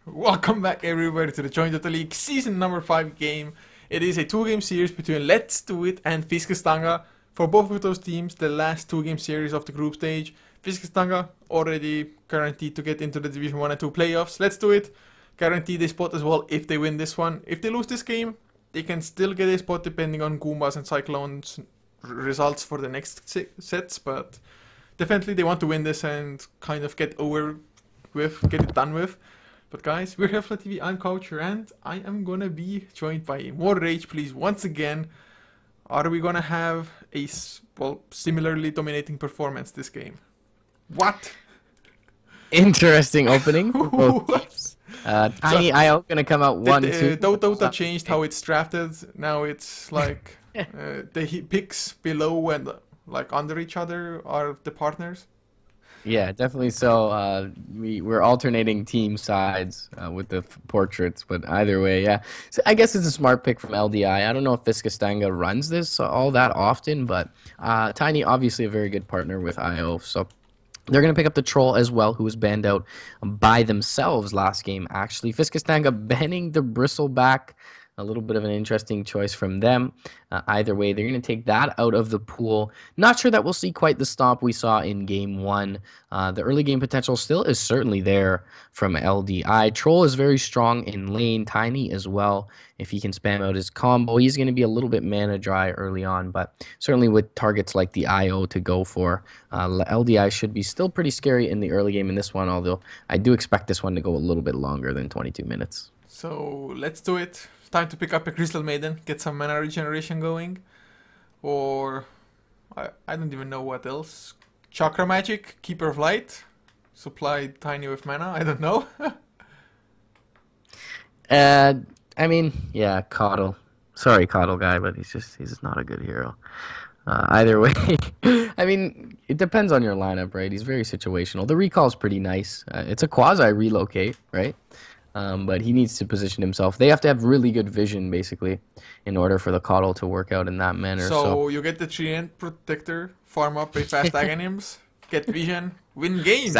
Welcome back everybody to the Joint Dota League season number 5 game. It is a 2-game series between Let's Do It and Stanga. For both of those teams, the last 2-game series of the group stage. Stanga already guaranteed to get into the Division 1 and 2 playoffs. Let's Do It guaranteed a spot as well if they win this one. If they lose this game, they can still get a spot depending on Goombas and Cyclones results for the next sets, but definitely they want to win this and kind of get it done with. But guys, we're HeflaTV, I'm Coucher, and I am gonna be joined by more Rage Please once again. Are we gonna have a, similarly dominating performance this game? What? Interesting opening for both teams. Tiny IO gonna come out 1-2. Dota changed how it's drafted. Now it's like the picks below and like under each other are the partners. Yeah, definitely. So we're alternating team sides with the portraits, but either way, yeah. So I guess it's a smart pick from LDI. I don't know if Stanga runs this all that often, but Tiny obviously a very good partner with IO, so they're going to pick up the Troll as well, who was banned out by themselves last game, actually. Stanga banning the Bristleback. A little bit of an interesting choice from them. Either way, they're going to take that out of the pool. Not sure that we'll see quite the stomp we saw in Game 1. The early game potential still is certainly there from LDI. Troll is very strong in lane. Tiny as well. If he can spam out his combo, he's going to be a little bit mana dry early on, but certainly with targets like the IO to go for, LDI should be still pretty scary in the early game in this one, although I do expect this one to go a little bit longer than 22 minutes. So let's do it. Time to pick up a Crystal Maiden, get some mana regeneration going, or I don't even know what else. Chakra Magic, Keeper of Light, supply Tiny with mana, I don't know. I mean, yeah, Coddle. Sorry, Coddle guy, but he's just not a good hero. Either way, I mean, it depends on your lineup, right? He's very situational. The recall's pretty nice. It's a quasi-relocate, right? But he needs to position himself. They have to have really good vision, basically, in order for the Coddle to work out in that manner. So you get the Treant Protector, farm up a fast Aghanims, get vision, win games.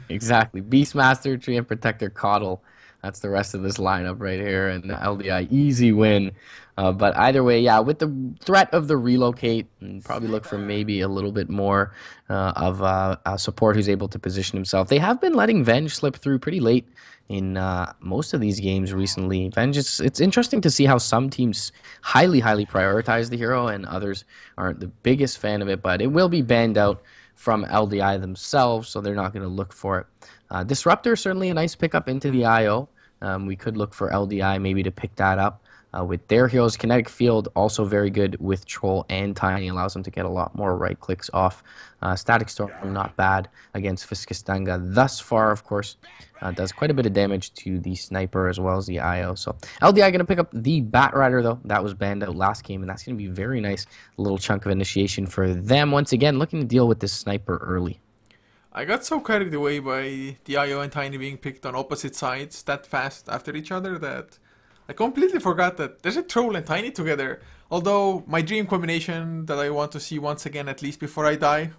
Exactly. Beastmaster, Treant Protector, Coddle. That's the rest of this lineup right here. And the LDI, easy win. But either way, yeah, with the threat of the relocate, probably look for maybe a little bit more of a support who's able to position himself. They have been letting Venge slip through pretty late in most of these games recently. Venge, it's interesting to see how some teams highly prioritize the hero and others aren't the biggest fan of it, but it will be banned out from LDI themselves, so they're not going to look for it. Disruptor, certainly a nice pickup into the IO. We could look for LDI maybe to pick that up. With their heroes, Kinetic Field also very good with Troll and Tiny, allows them to get a lot more right clicks off. Static Storm not bad against Stanga thus far, of course. Does quite a bit of damage to the Sniper as well as the IO. So LDI going to pick up the Bat Rider, though. That was banned out last game, and that's going to be very nice. A little chunk of initiation for them. Once again, looking to deal with this Sniper early. I got so carried away by the IO and Tiny being picked on opposite sides that fast after each other that I completely forgot that there's a Troll and Tiny together. Although my dream combination that I want to see once again, at least before I die,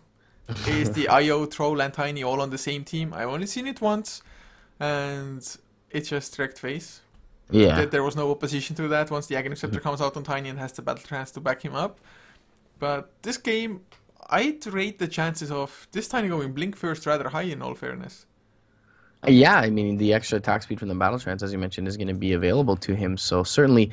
is the IO, Troll and Tiny all on the same team. I've only seen it once, and it's just wrecked face. Yeah. There was no opposition to that once the Aghanim Scepter comes out on Tiny and has the Battle Trance to back him up. But this game, I'd rate the chances of this Tiny going Blink first rather high, in all fairness. Yeah, I mean, the extra attack speed from the Battle Trance, as you mentioned, is going to be available to him. So certainly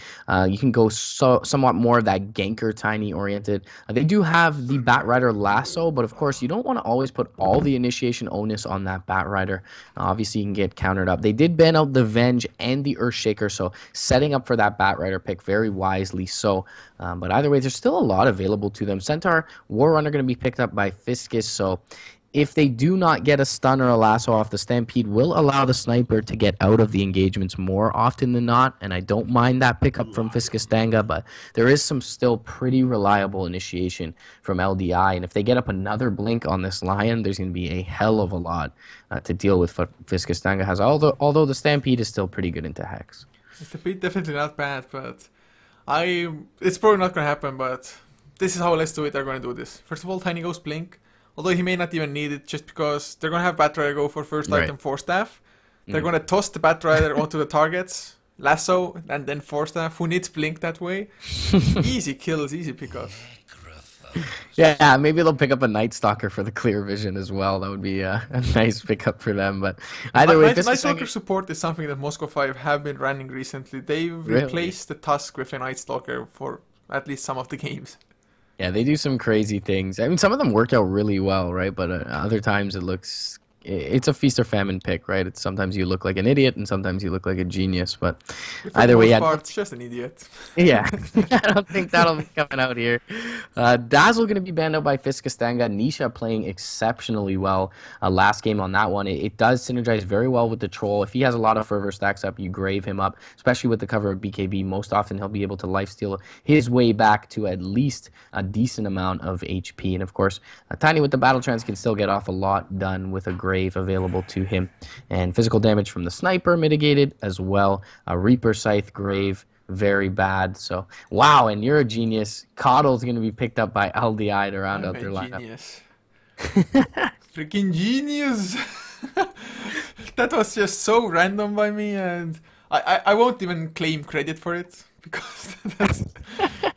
you can go somewhat more of that ganker Tiny oriented. They do have the Bat Rider Lasso, but of course you don't want to always put all the initiation onus on that Bat Rider. Obviously you can get countered up. They did ban out the Venge and the Earthshaker, so setting up for that Bat Rider pick very wisely so. But either way, there's still a lot available to them. Centaur, War Runner going to be picked up by Fiscus, so if they do not get a stun or a lasso off, the Stampede will allow the Sniper to get out of the engagements more often than not, and I don't mind that pickup from Stanga, but there is some still pretty reliable initiation from LDI, and if they get up another Blink on this Lion, there's going to be a hell of a lot to deal with what Stanga has, although the Stampede is still pretty good into Hex. The Stampede definitely not bad, but it's probably not going to happen, but this is how Let's Do It are going to do this. First of all, Tiny goes Blink. Although he may not even need it just because they're going to have Bat Rider go for first item for staff. They're gonna toss the Batrider onto the targets, lasso, and then force them. Who needs blink that way? Easy kills, easy pickups. Yeah, maybe they'll pick up a Night Stalker for the clear vision as well. That would be a nice pickup for them. But either way, Night Stalker support is something that Moscow 5 have been running recently. They've replaced the Tusk with a Night Stalker for at least some of the games. Yeah, they do some crazy things. I mean, some of them work out really well, right? But other times it's a feast or famine pick, right? It's sometimes you look like an idiot and sometimes you look like a genius. But either way, yeah, it's just an idiot. Yeah, I don't think that'll be coming out here. Dazzle going to be banned out by Stanga. Nisha playing exceptionally well last game on that one. It does synergize very well with the Troll. If he has a lot of fervor stacks up, you grave him up, especially with the cover of BKB. Most often he'll be able to lifesteal his way back to at least a decent amount of HP. And of course, Tiny with the Battle Trance can still get off a lot done with a grave available to him. And physical damage from the Sniper mitigated as well. A Reaper Scythe grave. Very bad. So, wow, and you're a genius. Coddle's going to be picked up by LDI to round out their lineup. Genius. Freaking genius. That was just so random by me, and I won't even claim credit for it, because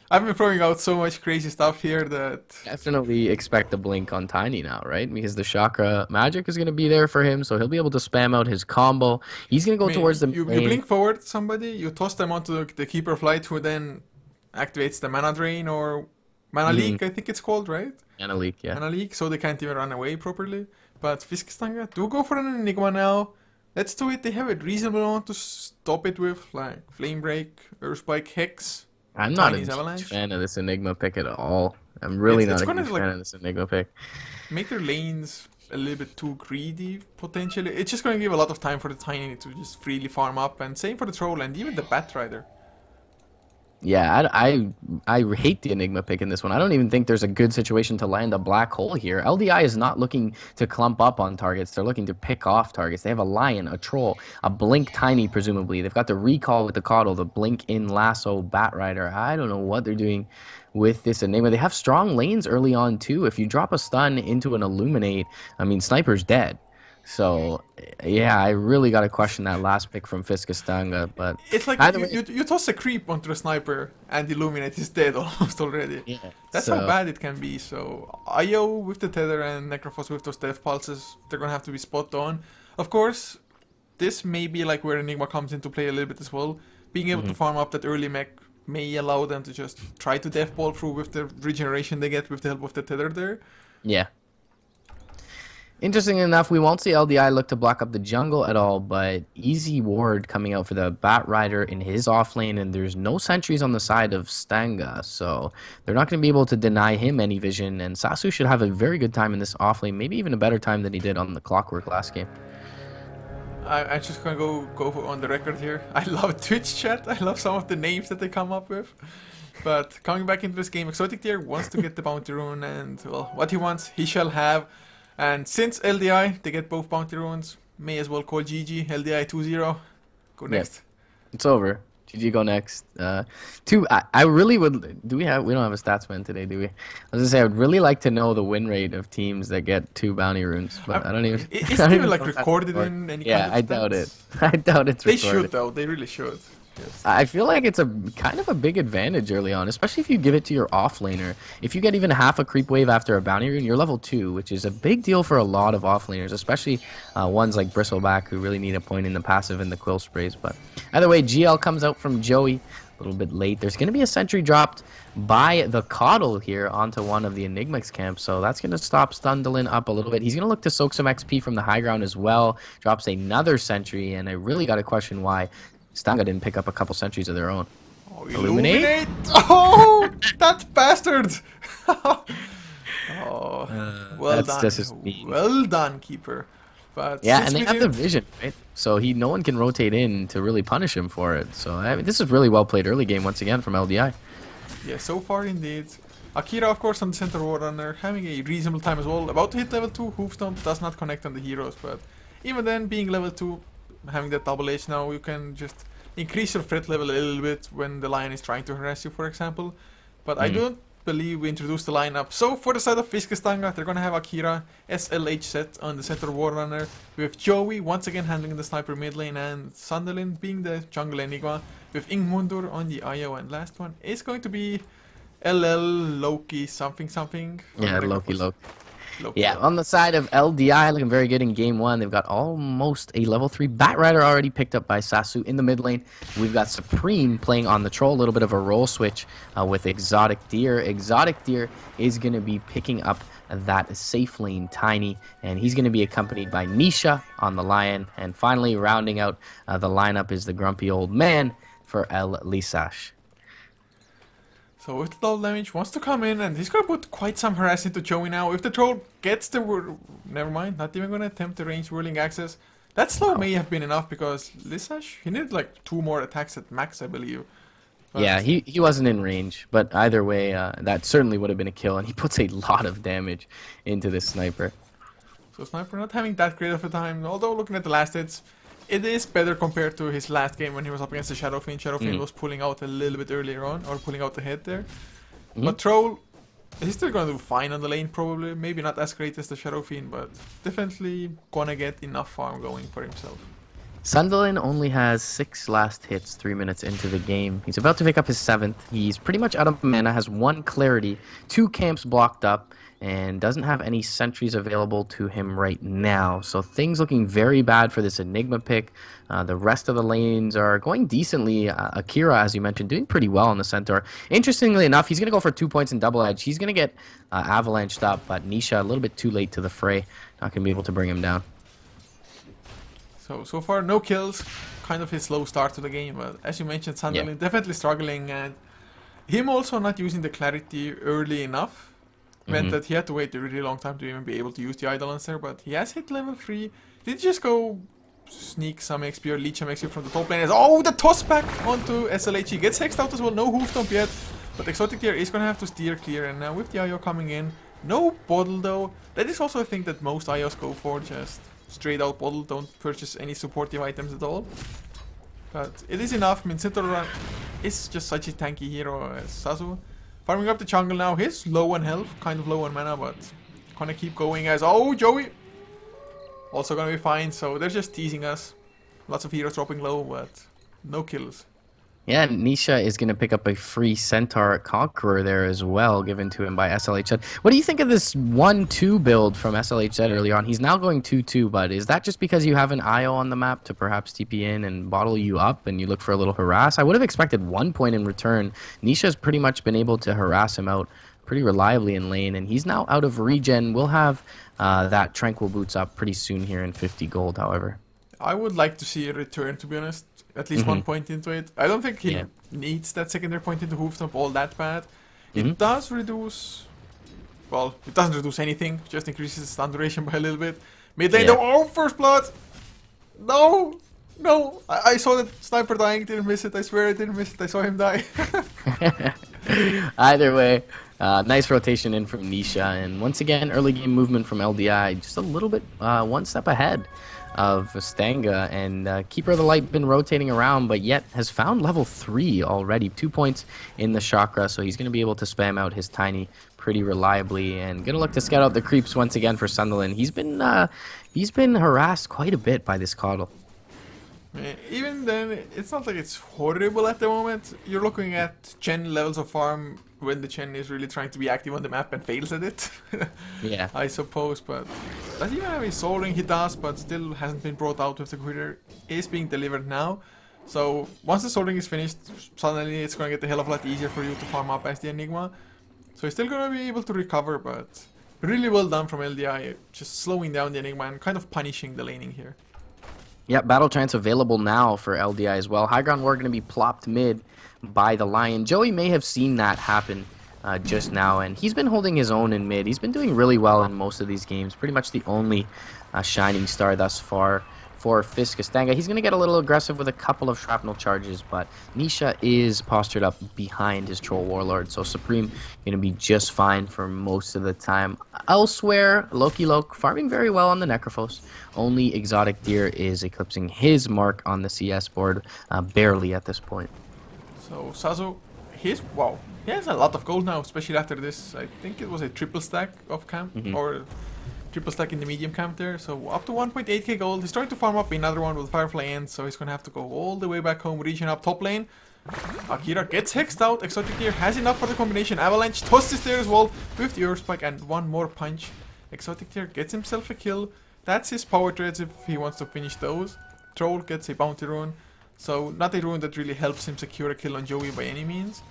I've been throwing out so much crazy stuff here that... Definitely expect a blink on Tiny now, right? Because the Chakra magic is going to be there for him, so he'll be able to spam out his combo. He's going to go towards the you blink forward somebody, you toss them onto the Keeper of Light, who then activates the Mana Drain or Mana Leak, I think it's called, right? Mana Leak, yeah. Mana Leak, so they can't even run away properly. But Stanga, do go for an Enigma now. Let's do it. They have a reasonable amount to stop it with, like Flame Break, Earth Spike, Hex. I'm not a fan of this Enigma pick at all. I'm really not a fan of this Enigma pick. Make their lanes a little bit too greedy, potentially. It's just going to give a lot of time for the Tiny to just freely farm up, and same for the Troll and even the Batrider. Yeah, I hate the Enigma pick in this one. I don't even think there's a good situation to land a black hole here. LDI is not looking to clump up on targets. They're looking to pick off targets. They have a Lion, a Troll, a Blink Tiny, presumably. They've got the Recall with the Coddle, the Blink in Lasso, Batrider. I don't know what they're doing with this Enigma. They have strong lanes early on, too. If you drop a stun into an Illuminate, I mean, Sniper's dead. So, yeah, I really got to question that last pick from Stanga, but... It's like you toss a creep onto the Sniper and Illuminate is dead almost already. Yeah, that's how bad it can be. So, IO with the Tether and Necrophos with those Death Pulses, they're going to have to be spot on. Of course, this may be like where Enigma comes into play a little bit as well. Being able to farm up that early mech may allow them to just try to Death Ball through with the regeneration they get with the help of the Tether there. Yeah. Interesting enough, we won't see LDI look to block up the jungle at all, but Easy Ward coming out for the Batrider in his off lane, and there's no sentries on the side of Stanga, so they're not going to be able to deny him any vision, and Sasu should have a very good time in this off lane, maybe even a better time than he did on the Clockwork last game. I'm just going to go on the record here. I love Twitch chat. I love some of the names that they come up with. But coming back into this game, Exotic Tier wants to get the Bounty Rune, and, well, what he wants, he shall have. And since LDI, they get both Bounty Runes, may as well call GG, LDI 2-0. Go next. Yep. It's over. GG go next. I really would... We don't have a statsman today, do we? I was going to say, I would really like to know the win rate of teams that get 2 Bounty Runes, but I don't even... Is it even like recorded in any kind of I doubt it. I doubt it's recorded. They should, though. They really should. Yes. I feel like it's a kind of a big advantage early on, especially if you give it to your offlaner. If you get even half a creep wave after a bounty rune, you're level 2, which is a big deal for a lot of offlaners, especially ones like Bristleback who really need a point in the passive and the quill sprays. But either way, GL comes out from Joey a little bit late. There's going to be a sentry dropped by the Coddle here onto one of the Enigma's camps, so that's going to stop Stundalin up a little bit. He's going to look to soak some XP from the high ground as well. Drops another sentry, and I really got to question why Stanga didn't pick up a couple sentries of their own. Oh, Illuminate! Oh, that bastard! Oh, well that's done. Just as mean. Well done, Keeper. But yeah, and they have the vision, right? So no one can rotate in to really punish him for it. So I mean, this is really well played early game once again from LDI. Yeah, so far indeed. Akira, of course, on the center war runner, having a reasonable time as well. About to hit level 2, Hoofstomp does not connect on the heroes, but even then, being level 2, having that double H now, you can just increase your threat level a little bit when the Lion is trying to harass you, for example. But I don't believe we introduced the lineup. So for the side of Stanga, they're gonna have Akira, SLH set on the center Warrunner. We have Joey once again handling the sniper mid lane, and Sunderland being the jungle Enigma. With Ingmundur on the IO, and last one is going to be LL Loki something something. Yeah, Loki. Yeah, on the side of LDI, looking very good in game 1. They've got almost a level 3 Batrider already picked up by Sasu in the mid lane. We've got Supreme playing on the troll, a little bit of a role switch with Exotic Deer. Exotic Deer is going to be picking up that safe lane Tiny, and he's going to be accompanied by Nisha on the Lion. And finally, rounding out the lineup is the Grumpy Old Man for El Lisash. So if the low damage wants to come in, and he's gonna put quite some harass into Joey now. If the troll gets the never mind, not even gonna attempt the range whirling access. That slow may have been enough because Lisash, he needed like 2 more attacks at max, I believe. But yeah, he wasn't in range, but either way, that certainly would have been a kill, and he puts a lot of damage into this sniper. So Sniper not having that great of a time, although looking at the last hits, it is better compared to his last game when he was up against the Shadow Fiend. Shadow Fiend was pulling out a little bit earlier on, or pulling out the head there. But Troll, he's still gonna do fine on the lane probably. Maybe not as great as the Shadow Fiend, but definitely gonna get enough farm going for himself. Sunderland only has 6 last hits 3 minutes into the game. He's about to pick up his 7th. He's pretty much out of mana, has 1 clarity, 2 camps blocked up, and doesn't have any sentries available to him right now. So things looking very bad for this Enigma pick. The rest of the lanes are going decently. Akira, as you mentioned, doing pretty well on the Centaur. Interestingly enough, he's going to go for 2 points in double edge. He's going to get avalanched up, but Nisha a little bit too late to the fray. Not going to be able to bring him down. So far, no kills. Kind of his slow start to the game. But as you mentioned, Sunderland definitely struggling, and him also not using the clarity early enough meant that he had to wait a really long time to even be able to use the Idolance there, but he has hit level 3. Did just go sneak some XP or leech some XP from the top lane. Oh, the toss back onto SLH. He gets hexed out as well. No hoof dump yet, but Exotic Deer is going to have to steer clear, and now with the IO coming in, no bottle though. That is also a thing that most IOs go for, just straight out bottle, don't purchase any supportive items at all. But it is enough. I mean, Cinturra is just such a tanky hero as Sasu. Farming up the jungle now. He's low on health, kind of low on mana, but gonna keep going as... Oh, Joey! Also gonna be fine, so they're just teasing us. Lots of heroes dropping low, but no kills. Yeah, Nisha is going to pick up a free Centaur Conqueror there as well, given to him by SLHZ. What do you think of this 1-2 build from SLHZ early on? He's now going 2-2, but is that just because you have an IO on the map to perhaps TP in and bottle you up and you look for a little harass? I would have expected 1 point in return. Nisha's pretty much been able to harass him out pretty reliably in lane, and he's now out of regen. We'll have that Tranquil Boots up pretty soon here in 50 gold, however. I would like to see a return, to be honest. At least 1 point into it. I don't think he needs that secondary point into Hoofstomp all that bad. It does reduce... Well, it doesn't reduce anything. Just increases stun duration by a little bit. Mid lane though, oh, first blood! No! No! I saw that sniper dying, didn't miss it. I swear I didn't miss it. I saw him die. Either way, nice rotation in from Nisha. And once again, early game movement from LDI. Just a little bit 1 step ahead of Stanga, and Keeper of the Light been rotating around, but yet has found level 3 already. 2 points in the chakra, so he's going to be able to spam out his Tiny pretty reliably, and going to look to scout out the creeps once again for Sunderland. He's been harassed quite a bit by this Coddle. Even then, it's not like it's horrible at the moment. You're looking at Chen levels of farm when the Chen is really trying to be active on the map and fails at it. Yeah. I suppose, but does he even have his Soul Ring? He does, but still hasn't been brought out with the Quitter. Is being delivered now. So once the Soul Ring is finished, suddenly it's going to get a hell of a lot easier for you to farm up as the Enigma. So he's still going to be able to recover, but really well done from LDI. Just slowing down the Enigma and kind of punishing the laning here. Yep, Battle Trance available now for LDI as well. High Ground War going to be plopped mid by the Lion. Joey may have seen that happen just now, and he's been holding his own in mid. He's been doing really well in most of these games. Pretty much the only shining star thus far for Stanga. He's going to get a little aggressive with a couple of shrapnel charges, but Nisha is postured up behind his Troll Warlord, so Supreme going to be just fine for most of the time. Elsewhere, Loki Loke farming very well on the Necrophos. Only Exotic Deer is eclipsing his mark on the CS board barely at this point. So Sasu, wow, He has a lot of gold now, especially after this. I think it was a triple stack of camp, or triple stack in the medium camp there. So up to 1.8k gold. He's trying to farm up another one with Firefly End, so he's gonna have to go all the way back home, region up top lane. Akira gets hexed out. Exotic Deer has enough for the combination. Avalanche tosses there as well with the Earth Spike and one more punch. Exotic Deer gets himself a kill. That's his power trades if he wants to finish those. Troll gets a bounty rune. So not a rune that really helps him secure a kill on Joey by any means.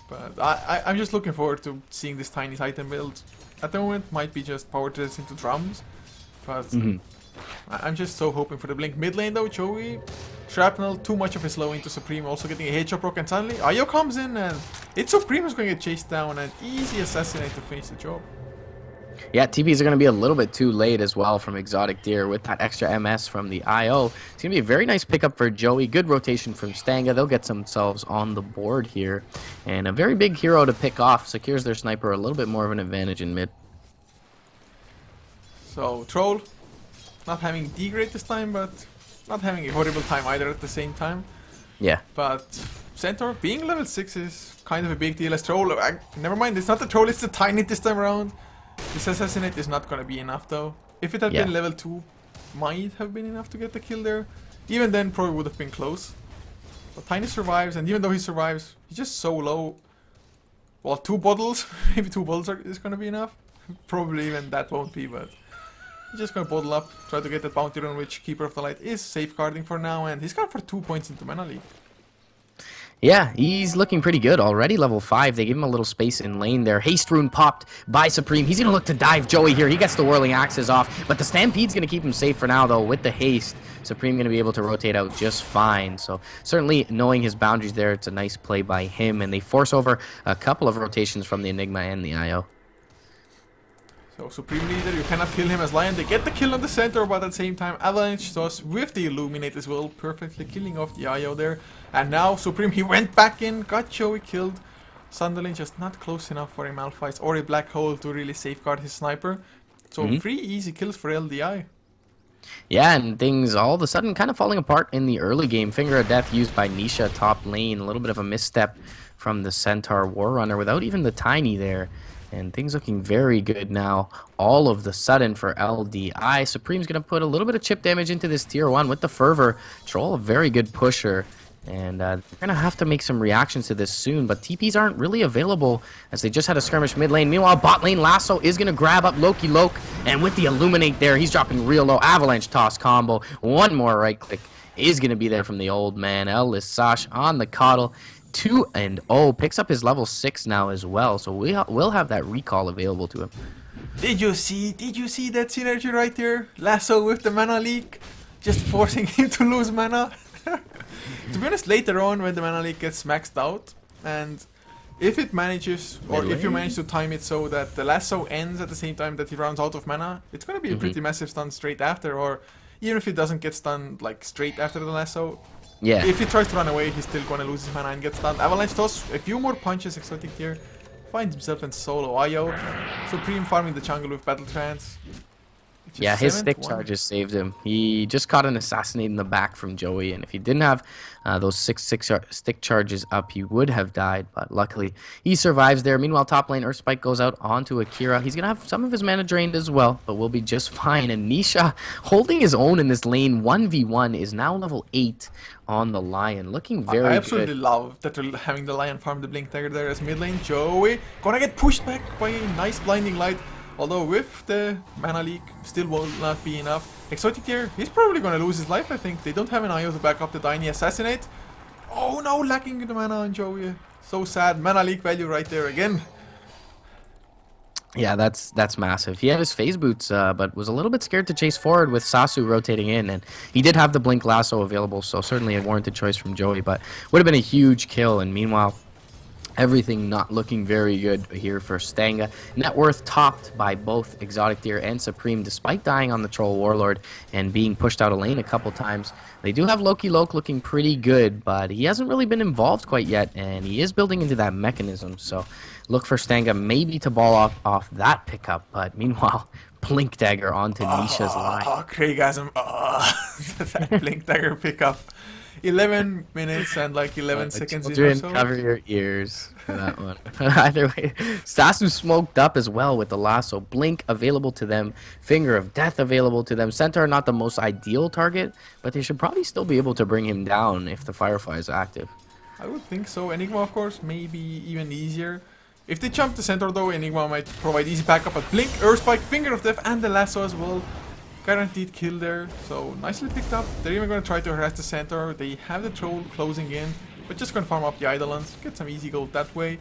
But I'm just looking forward to seeing this tiny Titan build. At the moment, might be just power trades into drums. But I'm just so hoping for the blink. Mid lane though, Joey, Shrapnel, too much of a slow into Supreme, also getting a headshot proc, and suddenly Ayo comes in and it's Supreme who's going to get chased down and easy assassinate to finish the job. Yeah, TPs are going to be a little bit too late as well from Exotic Deer with that extra MS from the IO. It's going to be a very nice pickup for Joey. Good rotation from Stanga. They'll get themselves on the board here. And a very big hero to pick off. Secures their sniper a little bit more of an advantage in mid. So, Troll, not having D grade this time, but not having a horrible time either at the same time. Yeah. But Centaur being level 6 is kind of a big deal as Troll. Never mind, it's not the Troll, it's the Tiny this time around. This assassinate is not gonna be enough though. If it had been level 2, might have been enough to get the kill there. Even then, probably would have been close. But Tiny survives, and even though he survives, he's just so low. Well, 2 bottles, maybe 2 bottles is gonna be enough. Probably even that won't be, but he's just gonna bottle up, try to get that bounty rune, which Keeper of the Light is safeguarding for now, and he's gone for 2 points into Mana League. Yeah, he's looking pretty good already. Level 5. They give him a little space in lane there. Haste rune popped by Supreme. He's going to look to dive Joey here. He gets the whirling axes off, but the Stampede's going to keep him safe for now, though. With the haste, Supreme going to be able to rotate out just fine. So certainly knowing his boundaries there, it's a nice play by him, and they force over a couple of rotations from the Enigma and the IO. So Supreme Leader, you cannot kill him as Lion. They get the kill on the center, but at the same time Avalanche does with the Illuminate as well, perfectly killing off the IO there. And now Supreme, he went back in, got Joey killed. Sunderland just not close enough for a Malphite or a Black Hole to really safeguard his sniper. So 3 easy kills for LDI. Yeah, and things all of a sudden kind of falling apart in the early game. Finger of Death used by Nisha top lane. A little bit of a misstep from the Centaur War Runner without even the Tiny there. And things looking very good now all of the sudden for LDI. Supreme's going to put a little bit of chip damage into this tier 1 with the Fervor. Troll, a very good pusher. And they're going to have to make some reactions to this soon. But TPs aren't really available as they just had a skirmish mid lane. Meanwhile, bot lane Lasso is going to grab up Loki Loke. And with the Illuminate there, he's dropping real low. Avalanche toss combo. One more right click is going to be there from the old man. Ellis Sash on the Coddle. 2-0, picks up his level 6 now as well, so we'll have that recall available to him. Did you see that synergy right there? Lasso with the mana leak, just forcing him to lose mana. To be honest, later on when the mana leak gets maxed out, and if it manages, or if you manage to time it so that the lasso ends at the same time that he runs out of mana, it's gonna be a pretty massive stun straight after, or even if it doesn't get stunned like straight after the lasso. Yeah. If he tries to run away, he's still gonna lose his mana and get stunned. Avalanche toss a few more punches. Exotic here finds himself in solo IO. Supreme farming the jungle with Battle Trance. Yeah, his stick charges saved him. He just caught an assassinate in the back from Joey, and if he didn't have those six stick charges up, he would have died, but luckily he survives there. Meanwhile, top lane Earth Spike goes out onto Akira. He's going to have some of his mana drained as well, but will be just fine. And Nisha holding his own in this lane. 1v1 is now level 8 on the Lion, looking very good. I absolutely love that they're having the Lion farm the Blink Dagger there as mid lane. Joey gonna get pushed back by a nice blinding light. Although with the mana leak, still will not be enough. Exotic here, he's probably gonna lose his life, I think. They don't have an IO to back up the tiny assassinate. Oh no, lacking the mana on Joey. So sad. Mana leak value right there again. Yeah, that's massive. He had his phase boots, but was a little bit scared to chase forward with Sasu rotating in, and he did have the Blink Lasso available, so certainly a warranted choice from Joey, but would have been a huge kill. And meanwhile, everything not looking very good here for Stanga. Net worth topped by both Exotic Deer and Supreme, despite dying on the Troll Warlord and being pushed out of lane a couple times. They do have Loki Loke looking pretty good, but he hasn't really been involved quite yet, and he is building into that mechanism, so look for Stanga maybe to ball off that pickup, but meanwhile, Blink Dagger onto Nisha's line. Oh, Craigasm. Oh, that Blink Dagger pickup. 11 minutes and like 11 seconds in or Children, so. cover your ears for that one. Either way, Sasu smoked up as well with the lasso. Blink available to them. Finger of Death available to them. Centaur not the most ideal target, but they should probably still be able to bring him down if the Firefly is active. I would think so. Enigma, of course, maybe even easier. If they jump the Centaur though, Enigma might provide easy backup, but Blink, Earth Spike, Finger of Death, and the lasso as well. Guaranteed kill there, so nicely picked up. They're even going to try to harass the Centaur. They have the Troll closing in, but just going to farm up the Eidolons, get some easy gold that way.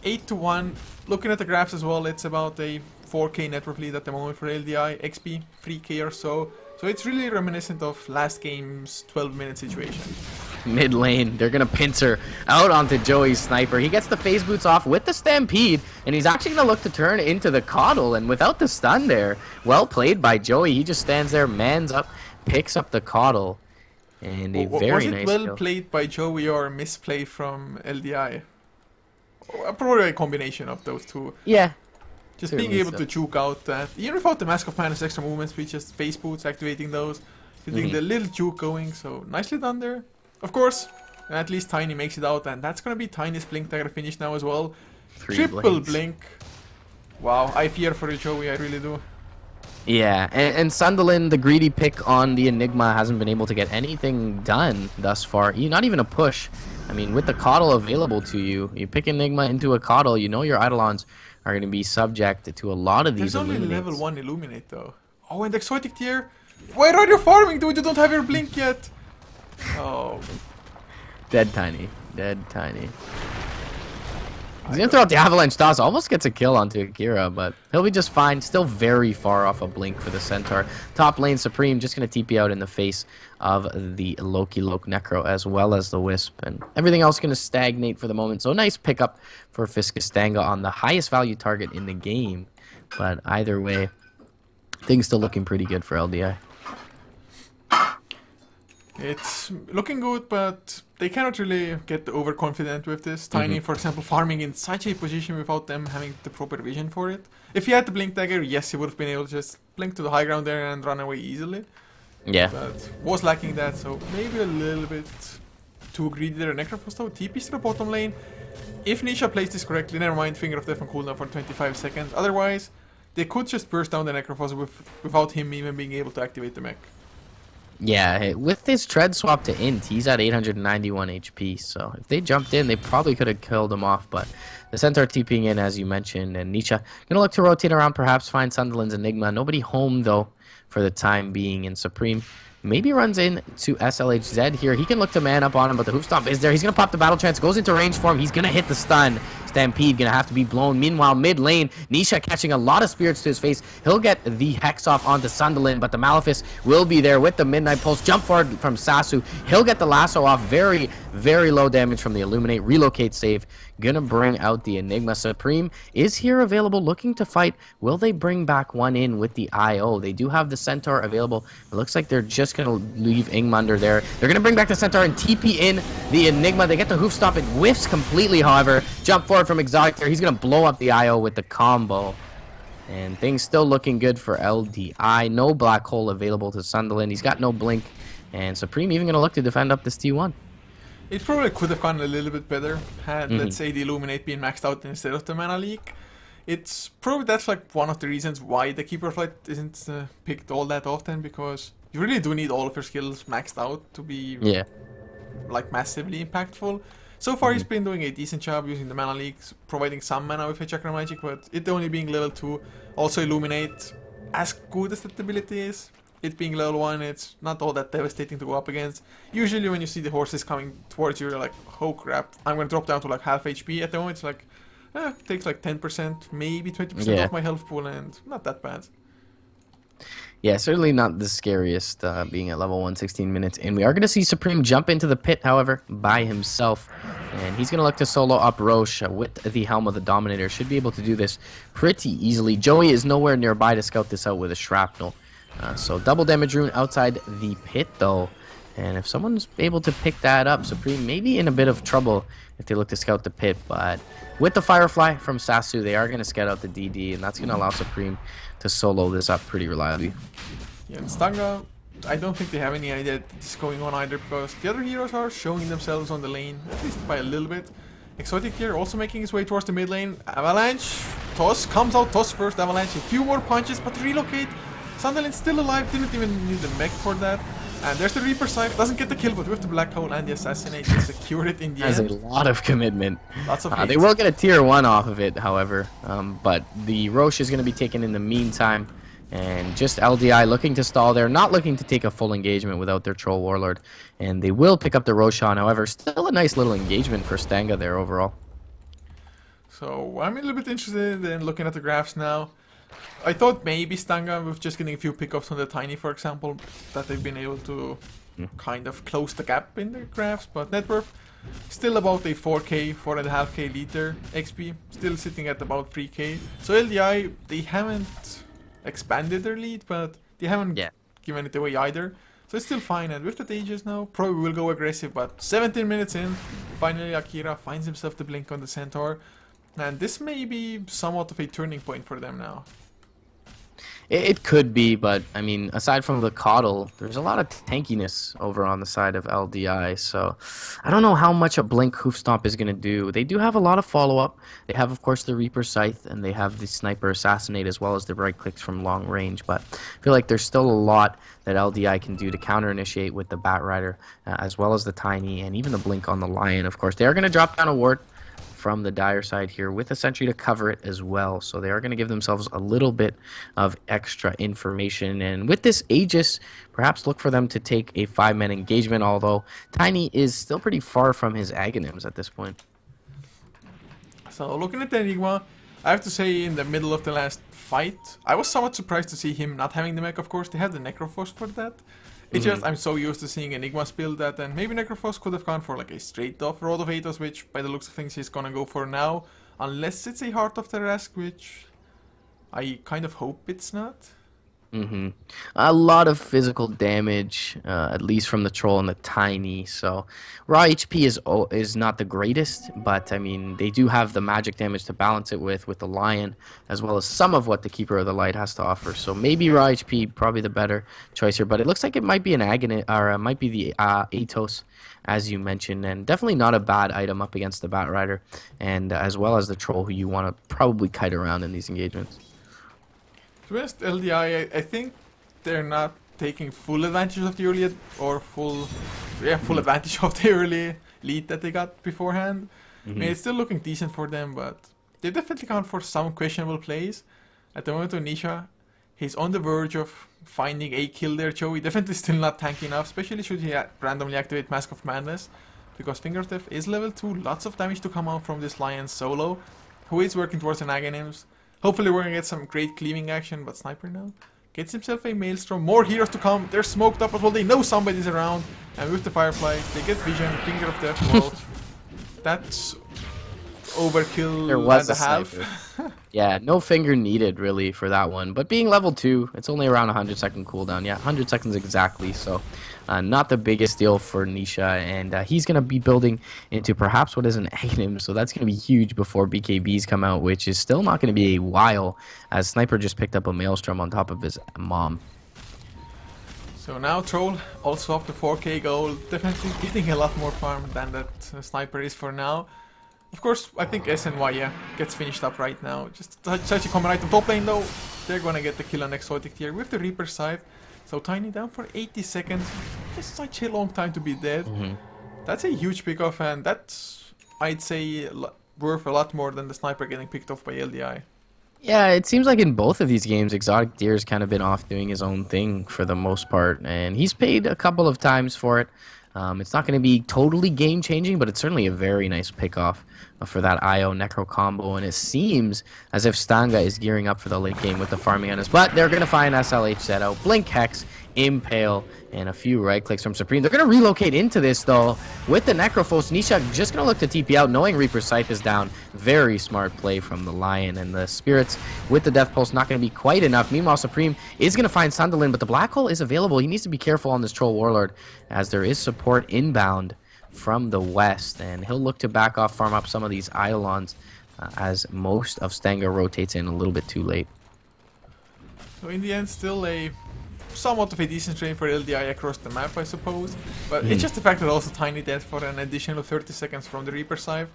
8-1. Looking at the graphs as well, it's about a 4k net worth lead at the moment for LDI, XP 3k or so. So it's really reminiscent of last game's 12-minute situation. Mid lane, they're gonna pincer out onto Joey's sniper. He gets the phase boots off with the stampede, and he's actually gonna look to turn into the coddle. And without the stun there, well played by Joey. He just stands there, mans up, picks up the coddle, and a very nice Was it well kill. played by Joey or a misplay from LDI? Probably a combination of those two. Yeah. Just Certainly being able so. to juke out that, even without the Mask of Madness extra movement speed, just face boots, activating those, getting the little juke going, so nicely done there. Of course, at least Tiny makes it out, and that's gonna be Tiny's blink that I finish now as well. Triple blinks. blink. Wow, I fear for you, Joey, I really do. Yeah, and Sunderland, the greedy pick on the Enigma, hasn't been able to get anything done thus far. Not even a push. I mean, with the coddle available to you, you pick Enigma into a coddle, you know your Eidolons are going to be subject to a lot of these There's only Illuminates. level 1 Illuminate though. Oh, and the exotic tier? Where are you farming, dude? You don't have your blink yet. Oh. Dead Tiny. Dead Tiny. He's going to throw out the Avalanche Toss. Almost gets a kill onto Akira, but he'll be just fine. Still very far off a blink for the Centaur. Top lane Supreme just going to TP out in the face of the Loki Loke Necro as well as the Wisp. And everything else going to stagnate for the moment. So nice pickup for Stanga on the highest value target in the game. But either way, things still looking pretty good for LDI. It's looking good, but they cannot really get overconfident with this. Tiny, for example, farming in such a position without them having the proper vision for it. If he had the blink dagger, yes, he would have been able to just blink to the high ground there and run away easily. Yeah. But was lacking that, so maybe a little bit too greedy there. Necrophos though, TP's to the bottom lane. If Nisha plays this correctly, never mind, Finger of Death on cooldown for 25 seconds. Otherwise, they could just burst down the Necrophos without him even being able to activate the mech. Yeah, with his tread swap to int, he's at 891 HP, so if they jumped in, they probably could have killed him off, but the Centaur TPing in, as you mentioned, and Nisha gonna look to rotate around, perhaps find Sunderland's Enigma. Nobody home, though, for the time being, in Supreme maybe runs in to SLHZ here. He can look to man up on him, but the hoof stomp is there. He's gonna pop the battle trance, goes into range for him. He's gonna hit the stun. Stampede gonna have to be blown. Meanwhile, mid lane, Nisha catching a lot of spirits to his face. He'll get the Hex off onto Sunderland, but the Malefice will be there with the Midnight Pulse. Jump forward from Sasu. He'll get the lasso off. Very, very low damage from the Illuminate. Relocate save. Gonna bring out the Enigma. Supreme is here available, looking to fight. Will they bring back one in with the IO? They do have the Centaur available. It looks like they're just gonna leave Ingmunder there. They're gonna bring back the Centaur and TP in the Enigma. They get the hoof stop. It whiffs completely, however. Jump forward from Exotic there. He's gonna blow up the IO with the combo. And things still looking good for LDI. No black hole available to Sunderland. He's got no blink. And Supreme even gonna look to defend up this T1. It probably could have gone a little bit better had, let's say, the Illuminate been maxed out instead of the Mana Leak. It's probably, that's like one of the reasons why the Keeper Flight isn't picked all that often, because you really do need all of your skills maxed out to be like massively impactful. So far he's been doing a decent job using the Mana Leaks, providing some mana with a Chakra Magic, but it only being level 2. Also Illuminate, as good as that ability is, it being level 1, it's not all that devastating to go up against. Usually when you see the horses coming towards you, you're like, oh crap, I'm gonna drop down to like half HP. At the moment it's like, takes like 10%, maybe 20% off my health pool, and not that bad. Yeah, certainly not the scariest, being at level 116 minutes. And we are going to see Supreme jump into the pit, however, by himself. And he's going to look to solo up Roche with the Helm of the Dominator. Should be able to do this pretty easily. Joey is nowhere nearby to scout this out with a Shrapnel. So double damage rune outside the pit, though. And if someone's able to pick that up, Supreme may be in a bit of trouble if they look to scout the pit. But with the Firefly from Sasu, they are going to scout out the DD, and that's going to allow Supreme to solo this up pretty reliably. Yeah, and Stanga I don't think they have any idea that this is going on either, because the other heroes are showing themselves on the lane, at least by a little bit. Exotic here also making his way towards the mid lane. Avalanche, toss, comes out, toss first, Avalanche, a few more punches, but relocate. Sunderland's still alive, didn't even need the mech for that. And there's the Reaper Scythe, doesn't get the kill, but with the Black Hole and the Assassinate, they secured it in the end. Has a lot of commitment. Lots of they will get a tier 1 off of it, however. But the Roche is going to be taken in the meantime. And just LDI looking to stall there, not looking to take a full engagement without their Troll Warlord. And they will pick up the Roshan, however. Still a nice little engagement for Stanga there overall. So I'm a little bit interested in looking at the graphs now. I thought maybe Stanga, with just getting a few pickups on the Tiny, for example, that they've been able to kind of close the gap in their graphs, but net worth still about a 4k, 4.5k liter XP, still sitting at about 3k. So LDI, they haven't expanded their lead, but they haven't given it away either. So it's still fine, and with the Aegis now, probably will go aggressive, but 17 minutes in, finally Akira finds himself the blink on the Centaur, and this may be somewhat of a turning point for them now. It could be, but I mean, aside from the Coddle, there's a lot of tankiness over on the side of LDI, so I don't know how much a Blink Hoof Stomp is going to do. They do have a lot of follow-up. They have, of course, the Reaper Scythe, and they have the Sniper Assassinate, as well as the right clicks from long range, but I feel like there's still a lot that LDI can do to counter-initiate with the Bat Rider, as well as the Tiny, and even the Blink on the Lion, of course. They are going to drop down a ward from the Dire side here with a sentry to cover it as well, so they are going to give themselves a little bit of extra information, and with this Aegis perhaps look for them to take a 5-man engagement, although Tiny is still pretty far from his Aghanims at this point. So looking at the Enigma, I have to say in the middle of the last fight I was somewhat surprised to see him not having the mech. Of course they have the Necrophos for that. It's just, I'm so used to seeing Enigmas build that, and maybe Necrophos could have gone for like a straight off Rod of Athos, which by the looks of things he's gonna go for now, unless it's a Heart of Tarrasque, which I kind of hope it's not. A lot of physical damage, at least from the Troll and the Tiny. So raw HP is not the greatest, but I mean they do have the magic damage to balance it with the Lion, as well as some of what the Keeper of the Light has to offer. So maybe raw HP probably the better choice here, but it looks like it might be an Aghanim, or it might be the Athos, as you mentioned, and definitely not a bad item up against the Bat Rider, and as well as the Troll, who you want to probably kite around in these engagements. To be honest, LDI, I think they're not taking full advantage of the early, or full advantage of the early lead that they got beforehand. I mean, it's still looking decent for them, but they definitely count for some questionable plays. At the moment, Nisha, he's on the verge of finding a kill there. Joey definitely still not tanky enough, especially should he randomly activate Mask of Madness, because Finger of Death is level 2, lots of damage to come out from this Lion solo, who is working towards an Aghanims. Hopefully we're gonna get some great cleaving action, but Sniper now gets himself a Maelstrom. More heroes to come. They're smoked up as well. They know somebody's around. And with the Firefly, they get vision. Finger of Death. Well, that's overkill. There was and a half. Yeah, no finger needed really for that one. But being level 2, it's only around 100-second cooldown. Yeah, 100 seconds exactly. So not the biggest deal for Nisha. And he's going to be building into perhaps what is an Aghanim. So that's going to be huge before BKBs come out, which is still not going to be a while, as Sniper just picked up a Maelstrom on top of his mom. So now Troll also up to 4k gold. Definitely getting a lot more farm than that Sniper is for now. Of course, I think SNY gets finished up right now. Just such a common item. Top lane though, they're gonna get the kill on Exotic tier with the Reaper Scythe. So Tiny down for 80 seconds. Just such a long time to be dead. That's a huge pickoff, and that's, I'd say, worth a lot more than the Sniper getting picked off by LDI. Yeah, it seems like in both of these games, Exotic Deer's kind of been off doing his own thing for the most part, and he's paid a couple of times for it. It's not going to be totally game-changing, but it's certainly a very nice pickoff for that IO Necro combo, and it seems as if Stanga is gearing up for the late game with the farming on us. But they're going to find SLH set out, Blink Hex, Impale, and a few right clicks from Supreme. They're going to relocate into this, though, with the Necrophos. Nisha just going to look to TP out, knowing Reaper Scythe is down. Very smart play from the Lion, and the Spirits with the Death Pulse not going to be quite enough. Meanwhile, Supreme is going to find Sunderland, but the Black Hole is available. He needs to be careful on this Troll Warlord, as there is support inbound from the west, and he'll look to back off, farm up some of these Eidolons, as most of Stanga rotates in a little bit too late. So in the end, still a somewhat of a decent trade for LDI across the map, I suppose. But it's just the fact that also Tiny dead for an additional 30 seconds from the Reaper side.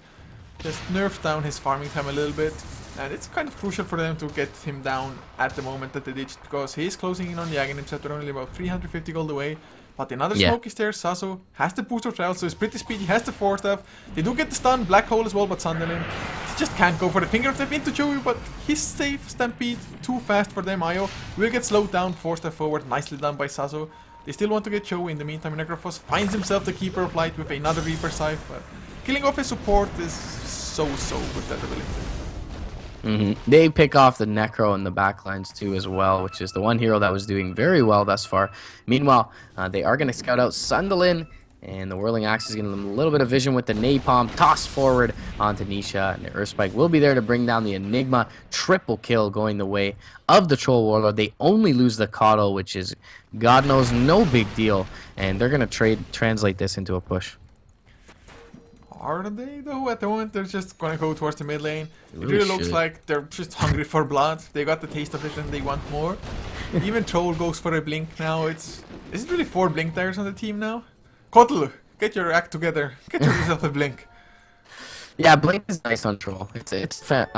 Just nerfed down his farming time a little bit. And it's kind of crucial for them to get him down at the moment that they ditched, because he is closing in on the Aghanim set. They're only about 350 gold away. But another smoke is there. Sasu has the boost of travel, so he's pretty speedy. Has the 4-staff. They do get the stun, Black Hole as well, but Sunderland just can't go for the Finger of Death into Joey. But he's safe. Stampede too fast for them. Io will get slowed down. 4-staff forward, nicely done by Sasu. They still want to get Joey. In the meantime, Necrophos finds himself the Keeper of Light with another Reaper scythe. But killing off his support is so with that ability. They pick off the Necro in the backlines too as well, which is the one hero that was doing very well thus far. Meanwhile, they are going to scout out Sunderland, and the Whirling Axe is giving them a little bit of vision with the Napalm, toss forward onto Nisha, and the Earth Spike will be there to bring down the Enigma. Triple kill going the way of the Troll Warlord. They only lose the Coddle, which is, God knows, no big deal, and they're going to translate this into a push. Are they though? At the moment they're just gonna go towards the mid lane. It really looks like they're just hungry for blood. They got the taste of it and they want more. Even Troll goes for a blink now. Is it really 4 blink tires on the team now? Kotl, get your act together. Get yourself a blink. Yeah, Blink is nice on Troll. It's an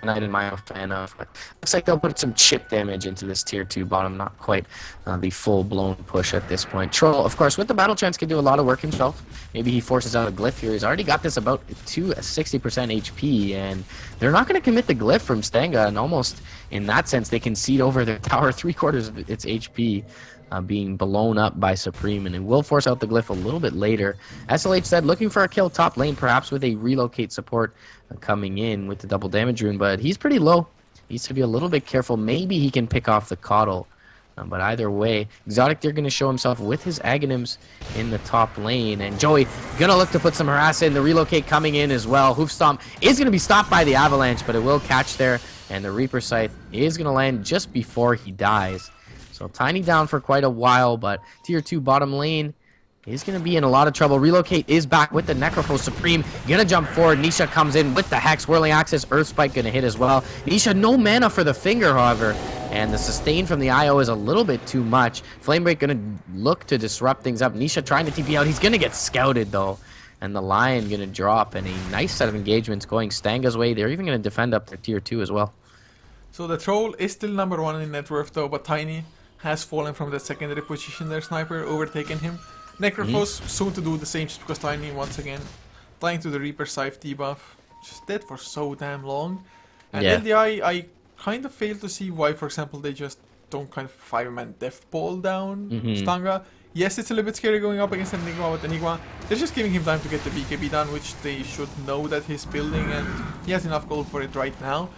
item I'm a fan of. But looks like they'll put some chip damage into this tier 2 bottom. Not quite the full-blown push at this point. Troll, of course, with the battle chance, can do a lot of work himself. Maybe he forces out a glyph here. He's already got this about to 60% HP, and they're not going to commit the glyph from Stanga, and almost in that sense, they concede over their tower 3/4 of its HP. Being blown up by Supreme, and it will force out the glyph a little bit later. SLH said looking for a kill top lane, perhaps with a relocate support coming in with the double damage rune, but he's pretty low. He needs to be a little bit careful. Maybe he can pick off the Coddle, but either way, Exotic Deer going to show himself with his Aghanims in the top lane, and Joey gonna look to put some harass in. The relocate coming in as well. Hoof Stomp is going to be stopped by the Avalanche, but it will catch there, and the Reaper Scythe is going to land just before he dies. So Tiny down for quite a while, but tier 2 bottom lane is going to be in a lot of trouble. Relocate is back with the Necrophos Supreme. Gonna jump forward. Nisha comes in with the Hex. Whirling Axis. Earth Spike gonna hit as well. Nisha no mana for the Finger, however. And the sustain from the IO is a little bit too much. Flamebreak gonna look to disrupt things up. Nisha trying to TP out. He's gonna get scouted though. And the Lion gonna drop. And a nice set of engagements going Stanga's way. They're even gonna defend up their tier 2 as well. So the Troll is still number 1 in net worth though, but Tiny has fallen from the secondary position. Their Sniper overtaken him. Necrophos soon to do the same, just because Tiny once again dying to the Reaper Scythe debuff. Just dead for so damn long. And LDI, I kind of fail to see why, for example, they just don't kind of 5-man death ball down Stanga. Yes, it's a little bit scary going up against Enigma, but Enigma, they're just giving him time to get the BKB done, which they should know that he's building, and he has enough gold for it right now.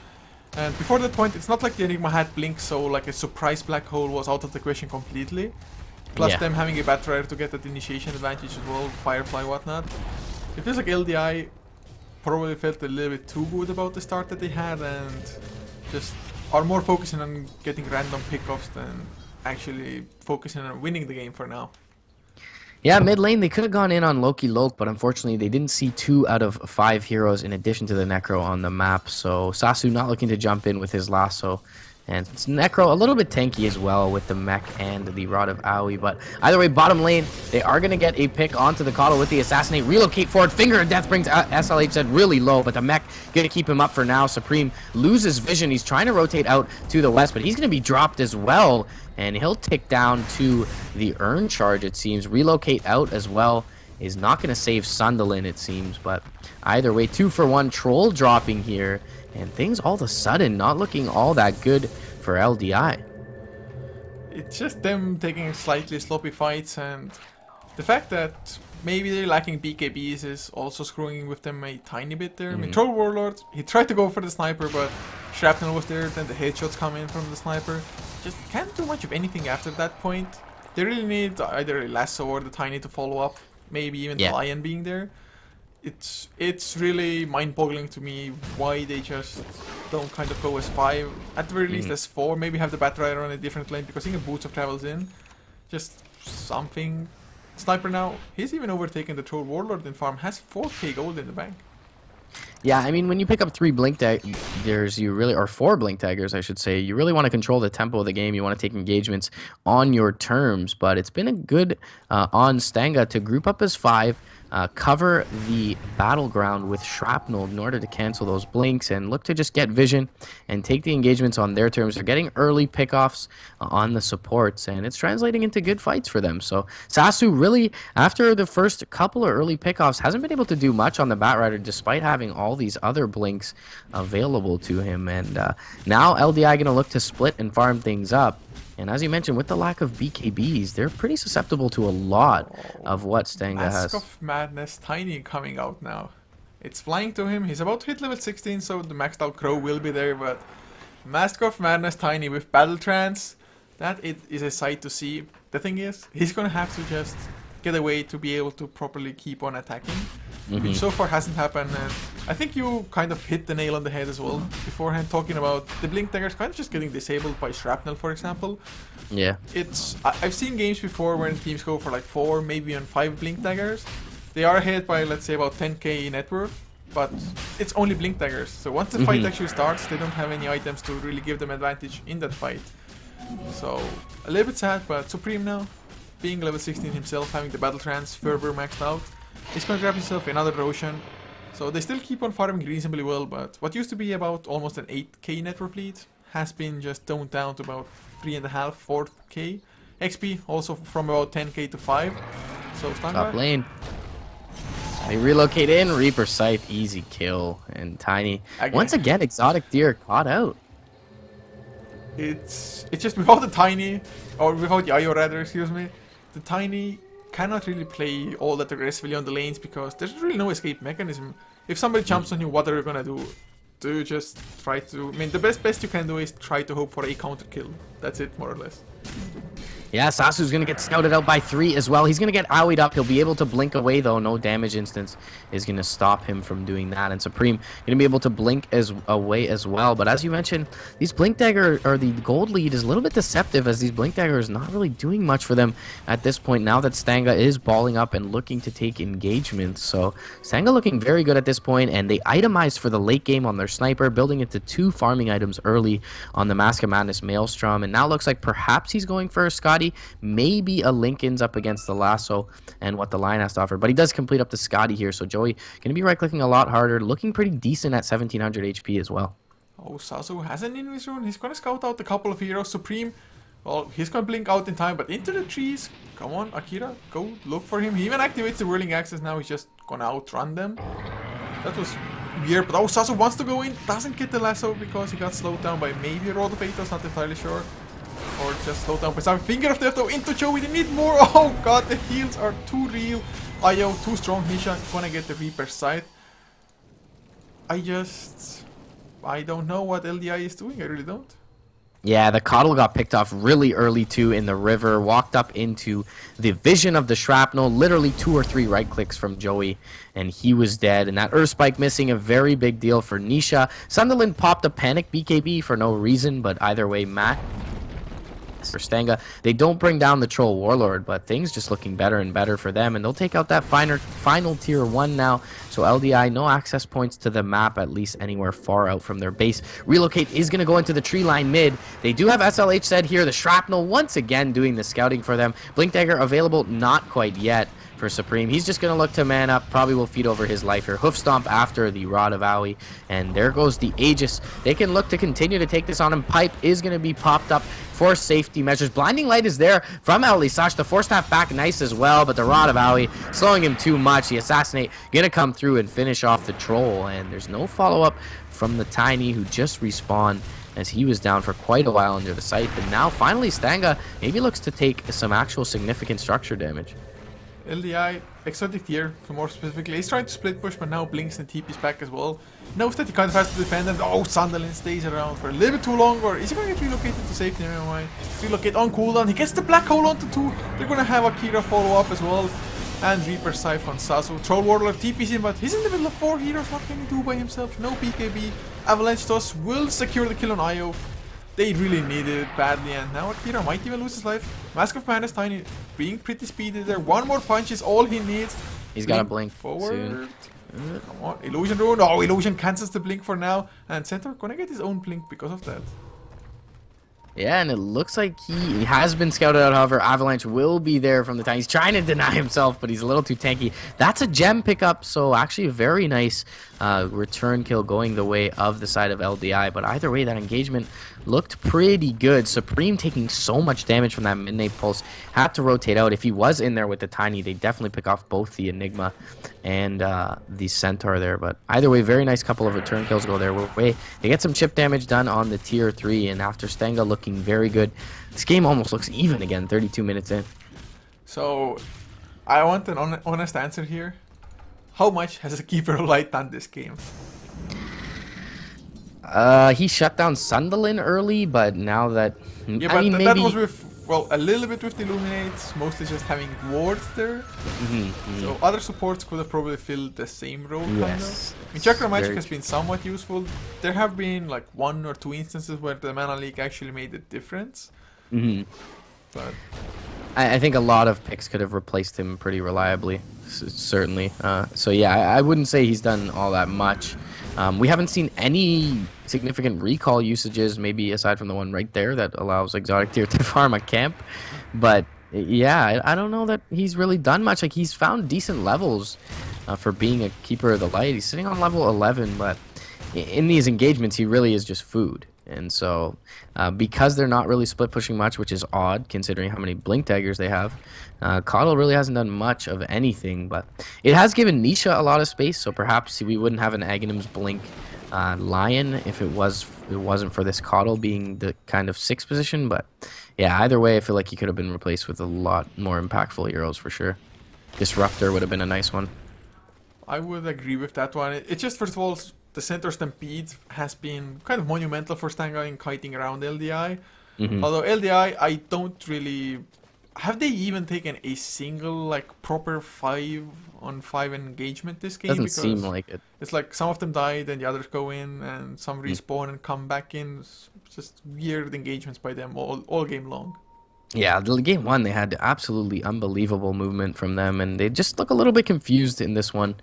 And before that point, it's not like the Enigma had Blink, so like a surprise Black Hole was out of the question completely. Plus them having a Batrider to get that initiation advantage as well, Firefly, whatnot. It feels like LDI probably felt a little bit too good about the start that they had, and just are more focusing on getting random pickoffs than actually focusing on winning the game for now. Yeah, mid lane, they could have gone in on Loki Loke, but unfortunately they didn't see 2 out of 5 heroes in addition to the Necro on the map. So Sasu not looking to jump in with his lasso. And it's Necro a little bit tanky as well with the mech and the Rod of Aoi. But either way, bottom lane, they are going to get a pick onto the Coddle with the Assassinate. Relocate forward. Finger of Death brings SLH said really low, but the mech going to keep him up for now. Supreme loses vision. He's trying to rotate out to the west, but he's going to be dropped as well. And he'll tick down to the Urn Charge, it seems. Relocate out as well is not going to save Sunderland, it seems. But either way, 2-for-1 Troll dropping here. And things all of a sudden not looking all that good for LDI. It's just them taking slightly sloppy fights, and the fact that maybe they're lacking BKBs is also screwing with them a tiny bit there. I mean, Troll Warlord, he tried to go for the Sniper, but Shrapnel was there, then the headshots come in from the Sniper. Just can't do much of anything after that point. They really need either a Lasso or the Tiny to follow up, maybe even the Lion being there. It's really mind-boggling to me why they just don't kind of go as 5, at the very least as 4, maybe have the Batrider on a different lane, because he can Boots of Travels in. Just something. Sniper now, he's even overtaken the Troll Warlord in farm, has 4k gold in the bank. Yeah, I mean, when you pick up 3 blink daggers, you really, or 4 blink daggers, I should say, you really want to control the tempo of the game. You want to take engagements on your terms, but it's been a good on Stanga to group up as 5, cover the battleground with shrapnel in order to cancel those blinks and look to just get vision and take the engagements on their terms. They're getting early pickoffs on the supports, and it's translating into good fights for them. So Sasu really, after the first couple of early pickoffs, hasn't been able to do much on the Batrider despite having all these other blinks available to him. And now LDI going to look to split and farm things up. And as you mentioned, with the lack of BKBs, they're pretty susceptible to a lot of what Stanga has. Mask of Madness Tiny coming out now. It's flying to him. He's about to hit level 16, so the maxed out Crow will be there. But Mask of Madness Tiny with Battle Trance, that it is a sight to see. The thing is, he's going to have to just get away to be able to properly keep on attacking. Which so far hasn't happened, and I think you kind of hit the nail on the head as well beforehand, talking about the blink daggers kind of just getting disabled by shrapnel, for example. Yeah. I've seen games before when teams go for like 4, maybe even 5 blink daggers. They are ahead by, let's say, about 10k net worth, but it's only blink daggers. So once the fight actually starts, they don't have any items to really give them advantage in that fight. So a little bit sad, but Supreme now, being level 16 himself, having the battle trance Fervor maxed out, he's gonna grab himself another Roshan. So they still keep on farming reasonably well, but what used to be about almost an 8k net worth lead has been just toned down to about 3.5, 4k. XP also from about 10k to 5. So Stanga. Top lane. They relocate in, Reaper Scythe, easy kill, and Tiny. Once again, Exotic Deer caught out. It's just without the Tiny, or without Yayo rather, excuse me, the Tiny cannot really play all that aggressively on the lanes because there's really no escape mechanism. If somebody jumps on you, what are you gonna do? Do you just try to... I mean, the best you can do is try to hope for a counter kill. That's it, more or less. Yeah, Sasu's going to get scouted out by 3 as well. He's going to get owied up. He'll be able to blink away, though. No damage instance is going to stop him from doing that. And Supreme going to be able to blink away as well. But as you mentioned, these Blink Dagger, or the gold lead, is a little bit deceptive as these Blink Dagger is not really doing much for them at this point now that Stanga is balling up and looking to take engagements. So Stanga looking very good at this point, and they itemized for the late game on their Sniper, building it to 2 farming items early on the Mask of Madness Maelstrom. And now looks like perhaps he's going for a Scotty. Maybe a Lincoln's up against the Lasso and what the line has to offer. But he does complete up the Scotty here. So Joey going to be right-clicking a lot harder. Looking pretty decent at 1700 HP as well. Oh, Sasu has an Invis rune. He's going to scout out a couple of heroes. Supreme, well, he's going to blink out in time. But into the trees. Come on, Akira. Go look for him. He even activates the Whirling Axes now. He's just going to outrun them. That was weird. But oh, Sasu wants to go in. Doesn't get the Lasso because he got slowed down by maybe a Rod of Aethos. Not entirely sure. Or just slow down by some Finger of Death though into Joey. They need more. Oh god, the heals are too real. Io too strong. Nisha gonna get the Reaper Scythe. I don't know what LDI is doing. I really don't. Yeah, the Coddle got picked off really early too in the river. Walked up into the vision of the shrapnel. Literally 2 or 3 right clicks from Joey, and he was dead. And that Earth Spike missing, a very big deal for Nisha. Sunderland popped a panic BKB for no reason, but either way, Matt. For Stanga, they don't bring down the Troll Warlord, but things just looking better and better for them, and they'll take out that final tier 1 now. So LDI, no access points to the map, at least anywhere far out from their base. Relocate is going to go into the tree line mid. They do have SLH said here. The Shrapnel once again doing the scouting for them. Blink Dagger available, not quite yet for Supreme. He's just going to look to man up. Probably will feed over his life here. Hoof Stomp after the Rod of Aoi. And there goes the Aegis. They can look to continue to take this on him. Pipe is going to be popped up for safety measures. Blinding Light is there from Elisash. The Force Staff back nice as well, but the Rod of Aoi slowing him too much. The Assassinate going to come through and finish off the Troll. And there's no follow-up from the Tiny, who just respawned as he was down for quite a while under the Scythe. And now finally Stanga maybe looks to take some actual significant structure damage. LDI, Exotic Deer, more specifically, he's trying to split push, but now blinks and TP's back as well. Knows that he kind of has to defend, and oh, Sunderland stays around for a little bit too long, or is he going to get relocated to safety? Never mind. Relocate on cooldown, he gets the Black Hole onto 2, they're going to have Akira follow up as well, and Reaper Scythe on Sasu. Troll Warlord TP's in, but he's in the middle of 4 heroes, what can he do by himself? No BKB, Avalanche Toss will secure the kill on Io. They really needed it badly, and now Akira might even lose his life. Mask of Madness Tiny being pretty speedy there. One more punch is all he needs. He's got to blink forward. soon. Come on, Illusion Rune. Oh, Illusion cancels the blink for now. And Centaur gonna get his own blink because of that. Yeah, and it looks like he has been scouted out. However, Avalanche will be there from the time. He's trying to deny himself, but he's a little too tanky. That's a gem pickup, so actually a very nice return kill going the way of the side of LDI. But either way, that engagement looked pretty good. Supreme taking so much damage from that Midnight Pulse. Had to rotate out. If he was in there with the Tiny, they definitely pick off both the Enigma and the Centaur there. But either way, very nice couple of return kills go their way. They get some chip damage done on the tier 3, and after Stanga looking very good, this game almost looks even again, 32 minutes in. So, I want an honest answer here. How much has a Keeper of Light done this game? He shut down Sunderland early, but now that... Yeah, I but mean, that maybe... was with, well, a little bit with the Illuminates, mostly just having wards there. So other supports could have probably filled the same role, kind of. I mean, Chakra Magic has been somewhat useful. There have been like 1 or 2 instances where the Mana Leak actually made a difference. But I think a lot of picks could have replaced him pretty reliably, certainly. So yeah, I wouldn't say he's done all that much. We haven't seen any significant recall usages, maybe aside from the one right there that allows Exotic Tier to farm a camp. But yeah, I don't know that he's really done much. Like, he's found decent levels for being a Keeper of the Light. He's sitting on level 11, but in these engagements, he really is just food. And so, because they're not really split pushing much, which is odd considering how many Blink Daggers they have, Coddle really hasn't done much of anything. But it has given Nisha a lot of space, so perhaps we wouldn't have an Aghanim's Blink Lion if it wasn't for this Coddle being the kind of 6th position. But yeah, either way, I feel like he could have been replaced with a lot more impactful heroes for sure. Disruptor would have been a nice one. I would agree with that one. It's just, first of all, the Centaur Stampede has been kind of monumental for Stanga in kiting around LDI. Although LDI, I don't really... Have they even taken a single, like, proper 5-on-5 engagement this game? Doesn't because seem like it. It's like some of them died and the others go in, and some respawn and come back in. It's just weird engagements by them all game long. Yeah, the game 1, they had absolutely unbelievable movement from them, and they just look a little bit confused in this one,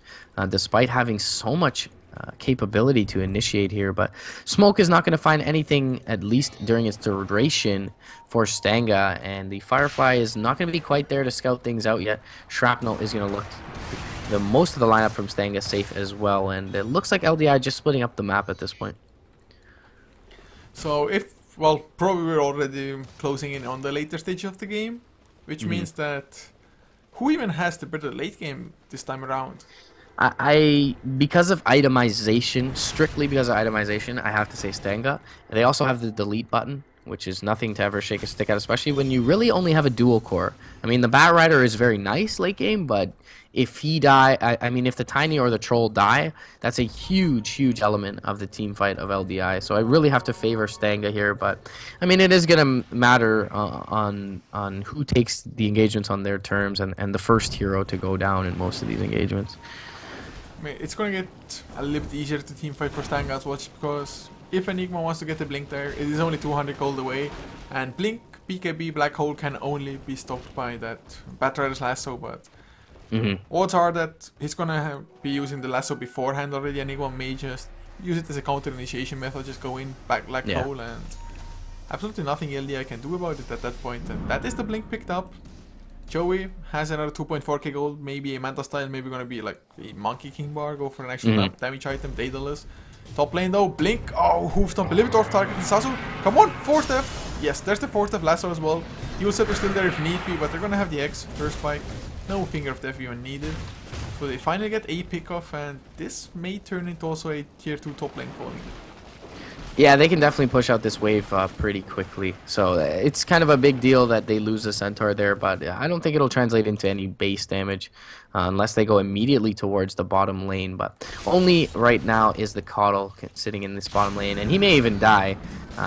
despite having so much capability to initiate here. But Smoke is not going to find anything, at least during its duration, for Stanga, and the Firefly is not going to be quite there to scout things out yet. Shrapnel is going to look the most of the lineup from Stanga safe as well, and it looks like LDI just splitting up the map at this point. So well, probably we're already closing in on the later stage of the game, which means that who even has the better late game this time around? Because of itemization, strictly because of itemization, I have to say Stanga. They also have the delete button, which is nothing to ever shake a stick at, especially when you really only have a dual core. I mean, the Bat Rider is very nice late game, but if he I mean, if the Tiny or the Troll die, that's a huge, huge element of the team fight of LDI. So I really have to favor Stanga here, but I mean, it is going to matter on who takes the engagements on their terms and the first hero to go down in most of these engagements. I mean, it's going to get a little bit easier to team fight for Stanga as well, because if Enigma wants to get the Blink there, it is only 200 gold away, and Blink, BKB, Black Hole can only be stopped by that Bat Rider's Lasso, but odds are that he's going to be using the Lasso beforehand already. Enigma may just use it as a counter initiation method, just go in, back Black Hole, and absolutely nothing LDI can do about it at that point, and that is the Blink picked up. Joey has another 2.4k gold, maybe a Manta style, maybe gonna be like a Monkey King bar, go for an actual damage item, Daedalus. Top lane though, Blink, oh, hoof stomp, a little bit off target, Sasu, come on, 4-step, yes, there's the 4-step Lasso as well. Heal Scepter still there if need be, but they're gonna have the X, first spike, no Finger of Death even needed. So they finally get a pick off, and this may turn into also a tier 2 top lane calling. Yeah, they can definitely push out this wave pretty quickly. So it's kind of a big deal that they lose the Centaur there, but I don't think it'll translate into any base damage unless they go immediately towards the bottom lane. But only right now is the Coddle sitting in this bottom lane, and he may even die.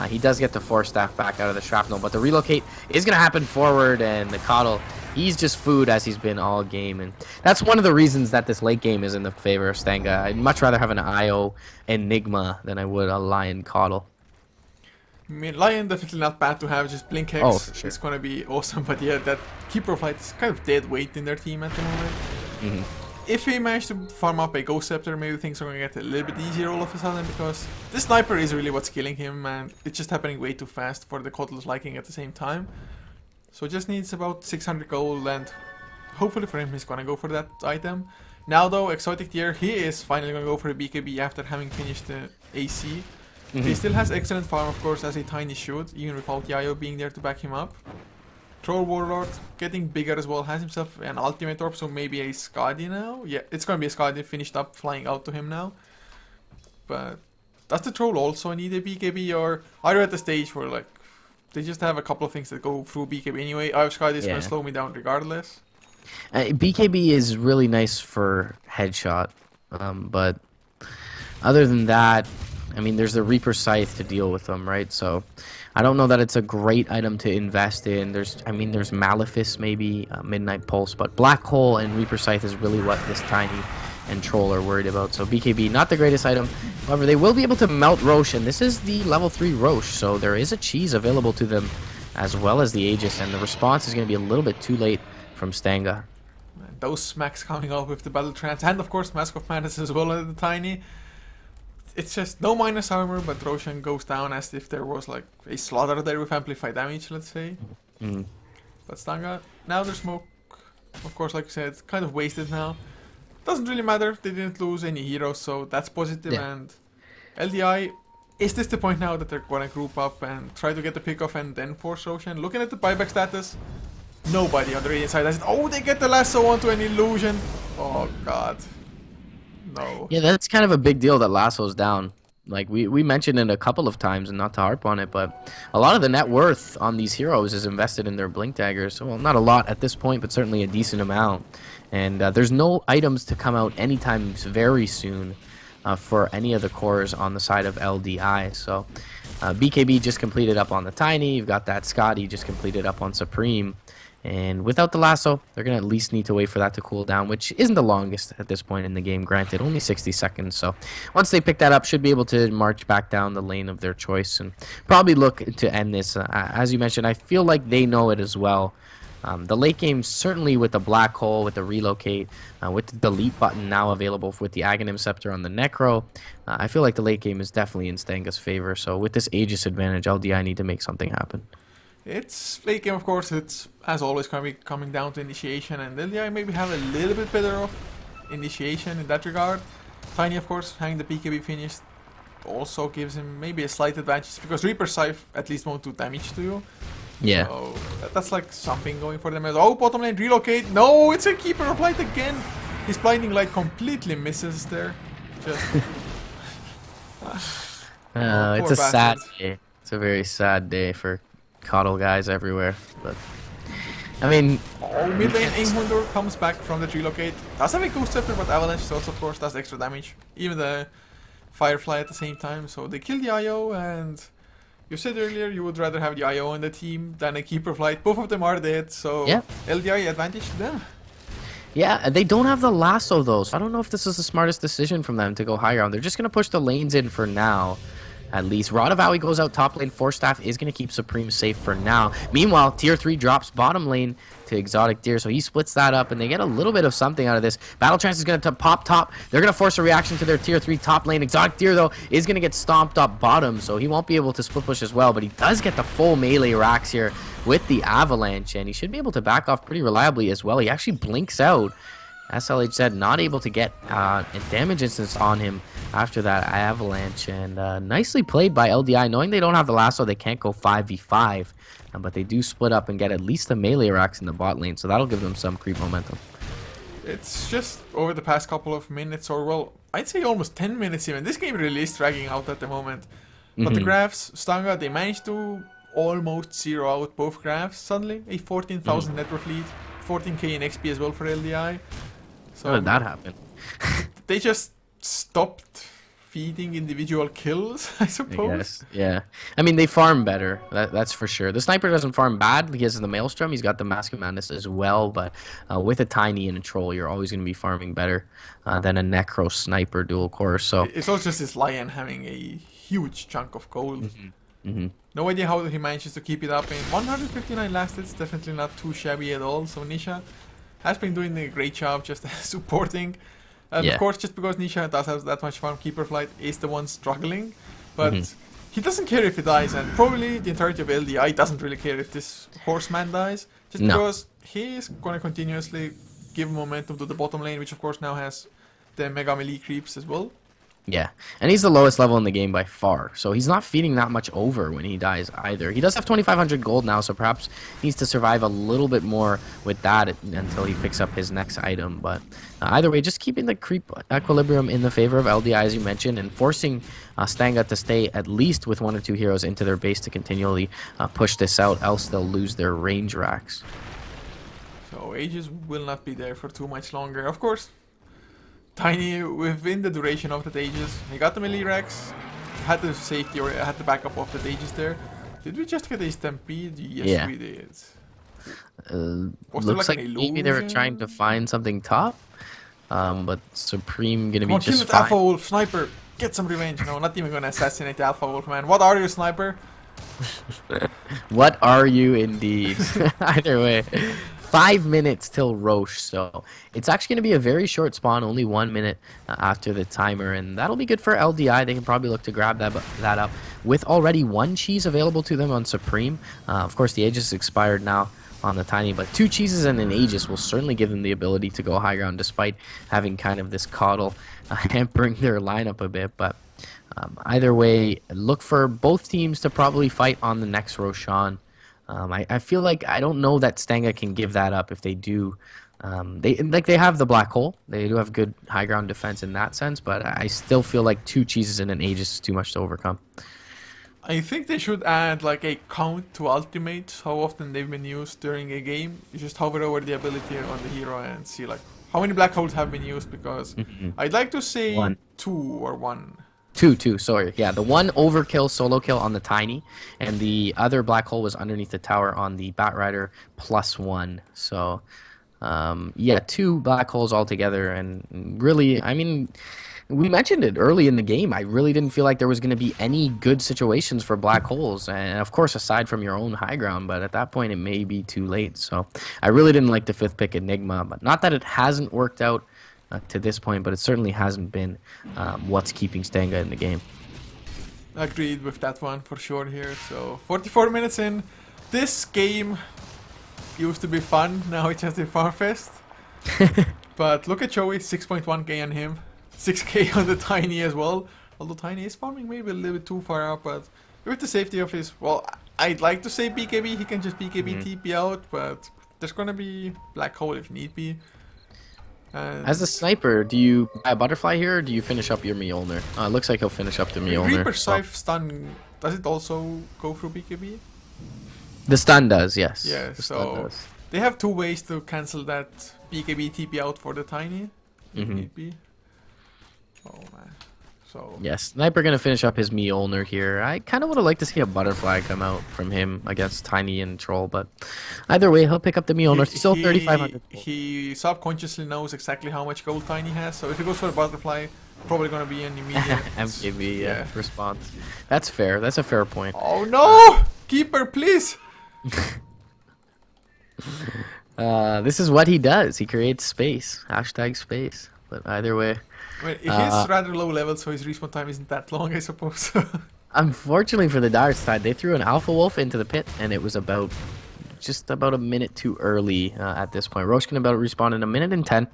He does get the 4-staff back out of the Shrapnel, but the relocate is going to happen forward, and the Coddle, he's just food as he's been all game, and that's one of the reasons that this late game is in the favor of Stanga. I'd much rather have an IO Enigma than I would a Lion Coddle. I mean, Lion definitely not bad to have, just Blink Hex. Oh, for sure. It's gonna be awesome, but yeah, that Keeper fight is kind of dead weight in their team at the moment. if he managed to farm up a Ghost Scepter, maybe things are going to get a little bit easier all of a sudden, because this sniper is really what's killing him, and it's just happening way too fast for the Kotl's liking at the same time. So just needs about 600 gold, and hopefully for him he's going to go for that item. Now though, Exotic Tier, he is finally going to go for a BKB after having finished the AC. He still has excellent farm, of course, as a tiny shoot, even without Yayo being there to back him up. Troll Warlord, getting bigger as well, has himself an ultimate orb, so maybe a Skadi now? Yeah, it's gonna be a Skadi finished up, flying out to him now. But does the Troll also need a BKB, or are you at the stage where, like, they just have a couple of things that go through BKB anyway? Our Skadi is gonna slow me down regardless. BKB is really nice for headshot, but other than that, I mean, there's the Reaper Scythe to deal with them, right? So I don't know that it's a great item to invest in. There's Malefice maybe, Midnight Pulse, but Black Hole and Reaper Scythe is really what this Tiny and Troll are worried about. So BKB, not the greatest item. However, they will be able to melt Roche, and this is the level 3 Roche, so there is a cheese available to them as well as the Aegis, and the response is going to be a little bit too late from Stanga. Those smacks coming out with the Battle Trance, and of course Mask of Madness as well at the Tiny. It's just no minus armor, but Roshan goes down as if there was like a slaughter there with amplified damage, let's say. But Stanga, now their smoke, of course, like I said, kind of wasted now. Doesn't really matter, they didn't lose any heroes, so that's positive. And LDI, is this the point now that they're gonna group up and try to get the pick off and then force Roshan? Looking at the buyback status, nobody on the Radiant side has it. Oh, they get the lasso onto an illusion. Oh god. No. Yeah, that's kind of a big deal that Lasso's down. Like, we mentioned it a couple of times, and not to harp on it, but a lot of the net worth on these heroes is invested in their Blink Daggers. Well, not a lot at this point, but certainly a decent amount. And there's no items to come out anytime very soon for any of the cores on the side of LDI. So BKB just completed up on the Tiny. You've got that Scotty just completed up on Supreme. And without the lasso, they're going to at least need to wait for that to cool down, which isn't the longest at this point in the game, granted, only 60 seconds. So once they pick that up, should be able to march back down the lane of their choice and probably look to end this. As you mentioned, I feel like they know it as well. The late game, certainly with the Black Hole, with the Relocate, with the Delete button now available with the Aghanim Scepter on the Necro, I feel like the late game is definitely in Stanga's favor. So with this Aegis advantage, LDI need to make something happen. It's late game, of course. It's as always going to be coming down to initiation, and LDI maybe have a little bit better of initiation in that regard. Tiny, of course, having the BKB finished also gives him maybe a slight advantage, because Reaper Scythe at least won't do damage to you. Yeah. So that's like something going for them. Oh, bottom lane relocate. No, it's a Keeper of Light again. His blinding light completely misses there. Just. It's a sad day. It's a very sad day for Coddle guys everywhere, but I mean, mid lane Inghundor comes back from the relocate. Does have a Ghost Scepter, but Avalanche also, of course, does extra damage. Even the Firefly at the same time. So they kill the IO, and you said earlier you would rather have the IO on the team than a Keeper of Light. Both of them are dead, so LDI advantage to them. Yeah, they don't have the lasso though, so I don't know if this is the smartest decision from them to go higher on. They're just gonna push the lanes in for now. At least Radavawi goes out top lane. Force Staff is going to keep Supreme safe for now. Meanwhile, Tier 3 drops bottom lane to Exotic Deer, so he splits that up, and they get a little bit of something out of this. Battle Trance is going to pop top. They're going to force a reaction to their Tier 3 top lane. Exotic Deer, though, is going to get stomped up bottom, so he won't be able to split push as well, but he does get the full melee racks here with the Avalanche, and he should be able to back off pretty reliably as well. He actually blinks out. SLH said not able to get a damage instance on him after that Avalanche, and nicely played by LDI. Knowing they don't have the lasso, they can't go 5v5, but they do split up and get at least the melee racks in the bot lane, so that'll give them some creep momentum. It's just over the past couple of minutes, or well, I'd say almost 10 minutes even. This game really is dragging out at the moment. But the graphs, Stanga, they managed to almost zero out both graphs suddenly. A 14,000 net worth lead, 14k in XP as well for LDI. So how did that happen? They just stopped feeding individual kills, I suppose. Yeah. I mean, they farm better. That's for sure. The Sniper doesn't farm bad. He has the Maelstrom. He's got the Mask of Madness as well. But with a Tiny and a Troll, you're always going to be farming better than a Necro Sniper dual core. So it's also just this Lion having a huge chunk of gold. No idea how he manages to keep it up. In 159 last hits, definitely not too shabby at all. So Nisha, has been doing a great job just supporting. And of course, just because Nisha does have that much farm, Keeper Flight is the one struggling. But he doesn't care if he dies, and probably the entirety of LDI doesn't really care if this horseman dies. Just because he is going to continuously give momentum to the bottom lane, which of course now has the Mega Melee creeps as well. Yeah, and he's the lowest level in the game by far, so he's not feeding that much over when he dies either. He does have 2,500 gold now, so perhaps he needs to survive a little bit more with that until he picks up his next item. But either way, just keeping the creep equilibrium in the favor of LDI, as you mentioned, and forcing Stanga to stay at least with 1 or 2 heroes into their base to continually push this out, else they'll lose their range racks. So Aegis will not be there for too much longer, of course. Tiny, within the duration of the Aegis, he got the melee racks, had the safety or had the backup of the Aegis there. Did we just get a Stampede? Yes, we did. Looks like maybe they were trying to find something top, but Supreme gonna be just fine. Alpha Wolf, Sniper, get some revenge. No, not even gonna assassinate the Alpha Wolf, man. What are you, Sniper? What are you indeed? Either way. 5 minutes till Roche, so it's actually going to be a very short spawn, only 1 minute after the timer, and that'll be good for LDI. They can probably look to grab that up with already 1 cheese available to them on Supreme. Of course, the Aegis expired now on the Tiny, but 2 cheeses and an Aegis will certainly give them the ability to go high ground, despite having kind of this coddle hampering their lineup a bit. But either way, look for both teams to probably fight on the next Roshan. I feel like I don't know that Stanga can give that up if they do. They have the black hole. They do have good high ground defense in that sense, but I still feel like 2 cheeses and an Aegis is too much to overcome. I think they should add like a count to ultimates, how often they've been used during a game. You just hover over the ability on the hero and see like how many black holes have been used, because I'd like to say 2 or 1. Two, sorry. Yeah, the 1 overkill solo kill on the Tiny, and the other black hole was underneath the tower on the Batrider +1. So, yeah, 2 black holes altogether, and really, I mean, we mentioned it early in the game. I really didn't feel like there was going to be any good situations for black holes, and of course, aside from your own high ground, but at that point, it may be too late. So, I really didn't like the 5th pick Enigma, but not that it hasn't worked out to this point, but it certainly hasn't been what's keeping Stanga in the game. Agreed with that one for sure here. So 44 minutes in. This game used to be fun, now it's just a farfest. But look at Joey, 6.1k on him, 6k on the Tiny as well. Although Tiny is farming maybe a little bit too far out, but with the safety of his, well, I'd like to say BKB, he can just BKB TP out, but there's gonna be black hole if need be. As a sniper, do you buy a butterfly here, or do you finish up your Mjolnir? It looks like he'll finish up the Mjolnir. Reaper Scythe stun, does it also go through BKB? The stun does, yes. Yeah, so they have 2 ways to cancel that BKB TP out for the Tiny. If need be. Oh man. So yes, Sniper gonna finish up his Mjolnir here. I kind of would have liked to see a butterfly come out from him against Tiny and Troll, but either way, he'll pick up the Mjolnir. Still 3,500. He subconsciously knows exactly how much gold Tiny has, so if he goes for a butterfly, probably gonna be an immediate MKB response. That's fair. That's a fair point. Oh no! Keeper, please! This is what he does. He creates space. Hashtag space. But either way. I mean, he's rather low level, so his respawn time isn't that long, I suppose. Unfortunately for the Dire side, they threw an Alpha Wolf into the pit, and it was just about a minute too early at this point. Roche can about respawn in 1 minute and 10.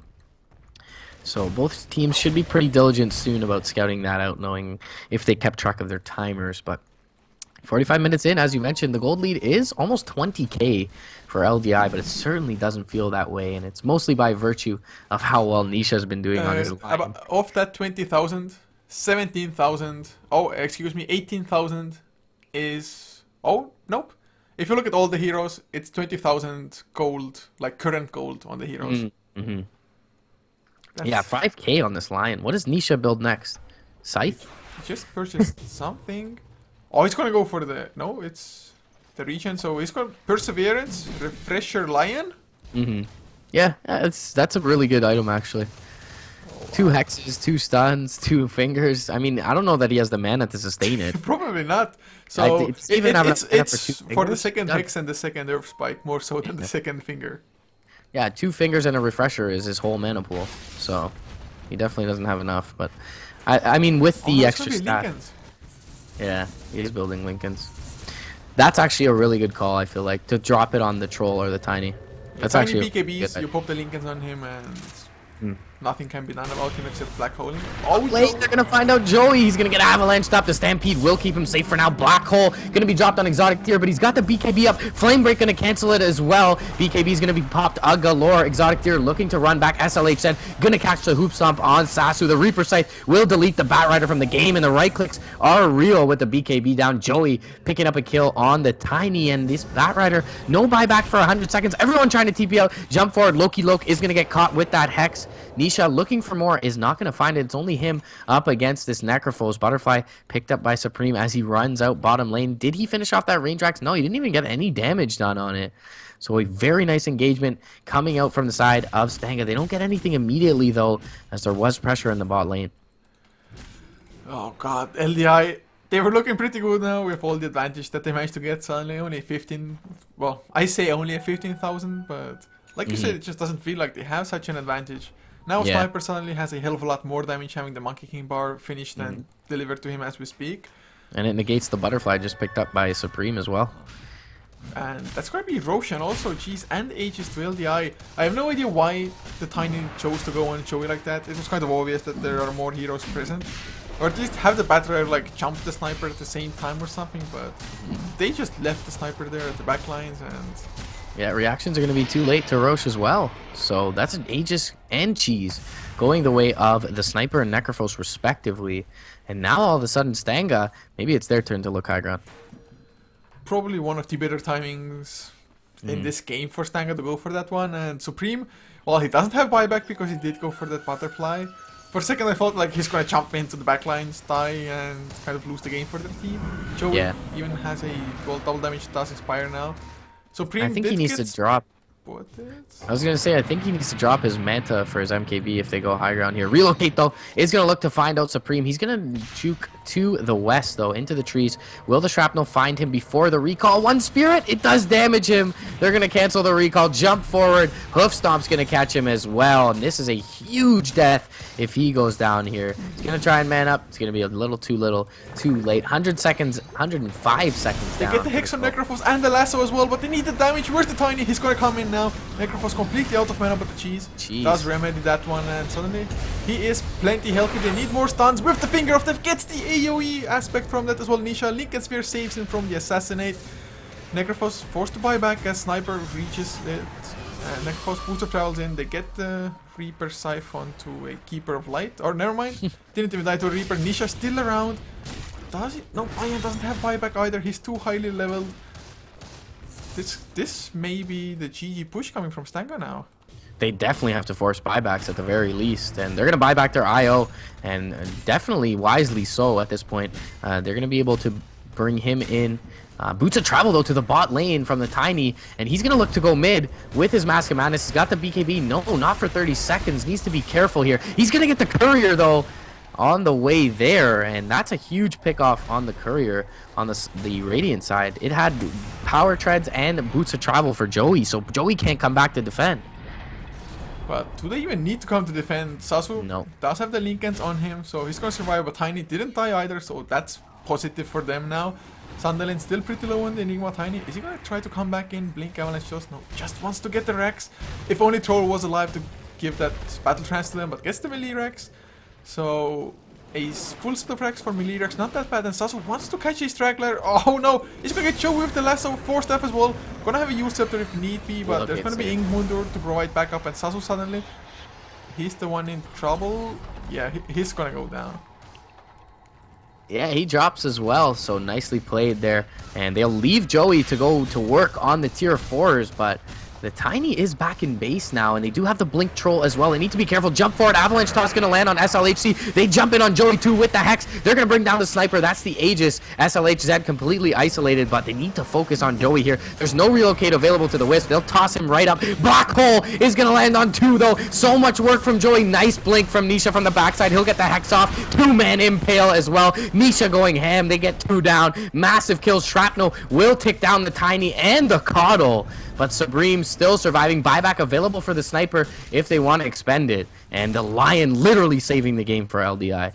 So both teams should be pretty diligent soon about scouting that out, knowing if they kept track of their timers. But 45 minutes in, as you mentioned, the gold lead is almost 20k for LDI, but it certainly doesn't feel that way, and it's mostly by virtue of how well Nisha's been doing on his line. Of that 20,000, 17,000, oh, excuse me, 18,000 is, oh, nope. If you look at all the heroes, it's 20,000 gold, like current gold on the heroes. Yeah, 5k on this line. What does Nisha build next? Scythe? He just purchased something. Oh, he's gonna go for the, no, it's the region, so he's going Perseverance, Refresher Lion. Yeah, that's a really good item actually. 2 hexes, 2 stuns, 2 fingers. I mean, I don't know that he has the mana to sustain it. Probably not. So it's for the second hex and the second earth spike more so than the second finger. Yeah, 2 fingers and a refresher is his whole mana pool. So he definitely doesn't have enough. But I mean, with the extra stat, yeah, he's building Lincolns. That's actually a really good call. I feel like to drop it on the troll or the tiny. That's tiny actually BKBs. You pop the Lincolns on him and nothing can be done about him except black holing. Oh, late, they're gonna find out Joey. He's gonna get avalanched up. The Stampede will keep him safe for now. Black hole gonna be dropped on exotic tier, but he's got the BKB up. Flame break gonna cancel it as well. BKB is gonna be popped a galore. Exotic tier looking to run back. SLH then gonna catch the hoop stomp on Sasu. The Reaper Scythe will delete the Bat Rider from the game, and the right clicks are real with the BKB down. Joey picking up a kill on the tiny, and this Bat Rider no buyback for 100 seconds. Everyone trying to TP out. Jump forward. Loki Loke is gonna get caught with that Hex. Nisha looking for more, is not going to find it. It's only him up against this Necrophos. Butterfly picked up by Supreme as he runs out bottom lane. Did he finish off that range Rax? No, he didn't even get any damage done on it. So a very nice engagement coming out from the side of Stanga. They don't get anything immediately, though, as there was pressure in the bot lane. Oh, God. LDI, they were looking pretty good now with all the advantage that they managed to get. Suddenly only 15... Well, I say only a 15,000, but... Like you said, it just doesn't feel like they have such an advantage. Now Sniper suddenly has a hell of a lot more damage, having the Monkey King bar finished and delivered to him as we speak. And it negates the Butterfly just picked up by Supreme as well. And that's going to be Roshan also, Cheese and Aegis to LDI. I have no idea why the Tiny chose to go on Joey like that. It was kind of obvious that there are more heroes present. Or at least have the Battle like jump the Sniper at the same time or something, but they just left the Sniper there at the back lines and... Yeah, reactions are going to be too late to Roche as well. So that's an Aegis and Cheese going the way of the Sniper and Necrophos respectively. And now all of a sudden Stanga, maybe it's their turn to look high ground. Probably one of the better timings in this game for Stanga to go for that one. And Supreme, well, he doesn't have buyback because he did go for that Butterfly. For a second I thought like he's going to jump into the backlines, die, and kind of lose the game for the team. Joey even has a double damage does expire now. Supreme, I think he needs to drop. I was going to say, I think he needs to drop his Manta for his MKB if they go high ground here. Relocate, though, is going to look to find out Supreme. He's going to juke to the west, though, into the trees. Will the Shrapnel find him before the recall? One Spirit, it does damage him. They're going to cancel the recall. Jump forward. Hoof Stomp's going to catch him as well. And this is a huge death if he goes down here. He's going to try and man up. It's going to be a little too late. 100 seconds, 105 seconds down. They get the Hex on Necrophos and the Lasso as well, but they need the damage. Where's the Tiny? He's going to come in now. Necrophos completely out of mana, but the Cheese does remedy that one, and suddenly he is plenty healthy. They need more stuns with the Finger of Death, gets the AoE aspect from that as well. Nisha Lincoln Sphere saves him from the Assassinate. Necrophos forced to buy back as Sniper reaches it. Necrophos booster travels in. They get the Reaper Siphon to a Keeper of Light, or never mind, didn't even die to a Reaper. Nisha still around. Does he? No, Ian doesn't have buyback either. He's too highly leveled. This may be the GG push coming from Stanga now. They definitely have to force buybacks at the very least, and they're going to buy back their IO, and definitely wisely so at this point. They're going to be able to bring him in. Boots of Travel, though, to the bot lane from the Tiny, and he's going to look to go mid with his Mask of Madness. He's got the BKB. No, not for 30 seconds. Needs to be careful here. He's going to get the Courier, though, on the way there, and that's a huge pick off on the Courier on the Radiant side. It had Power Treads and Boots of Travel for Joey, so Joey can't come back to defend. But do they even need to come to defend? Sasu does have the Lincolns on him, so he's going to survive, but Tiny didn't die either, so that's positive for them now. Sunderland still pretty low on the Enigma Tiny. Is he going to try to come back in? Blink Avalanche just no. Just wants to get the Rex. If only Troll was alive to give that Battle Trance to them, but gets the melee Rex. So a full set of Rex for melee Rex, not that bad. And Sasu wants to catch a Straggler. Oh no, he's gonna get Joey with the Lasso, 4 staff as well. Gonna have a use scepter if need be, but there's gonna be Ingmundur to provide backup. And Sasu suddenly, he's the one in trouble. Yeah, he's gonna go down. Yeah, he drops as well, so nicely played there. And they'll leave Joey to go to work on the tier 4s, but the Tiny is back in base now, and they do have the Blink Troll as well. They need to be careful. Jump forward. Avalanche Toss going to land on SLHC. They jump in on Joey too with the Hex. They're going to bring down the Sniper. That's the Aegis. SLHZ completely isolated, but they need to focus on Joey here. There's no relocate available to the Wisp. They'll toss him right up. Black Hole is going to land on 2, though. So much work from Joey. Nice Blink from Nisha from the backside. He'll get the Hex off. 2-man Impale as well. Nisha going ham. They get 2 down. Massive kills. Shrapnel will tick down the Tiny and the Coddle. but Supreme still surviving. Buyback available for the sniper if they want to expend it. And the Lion literally saving the game for LDI.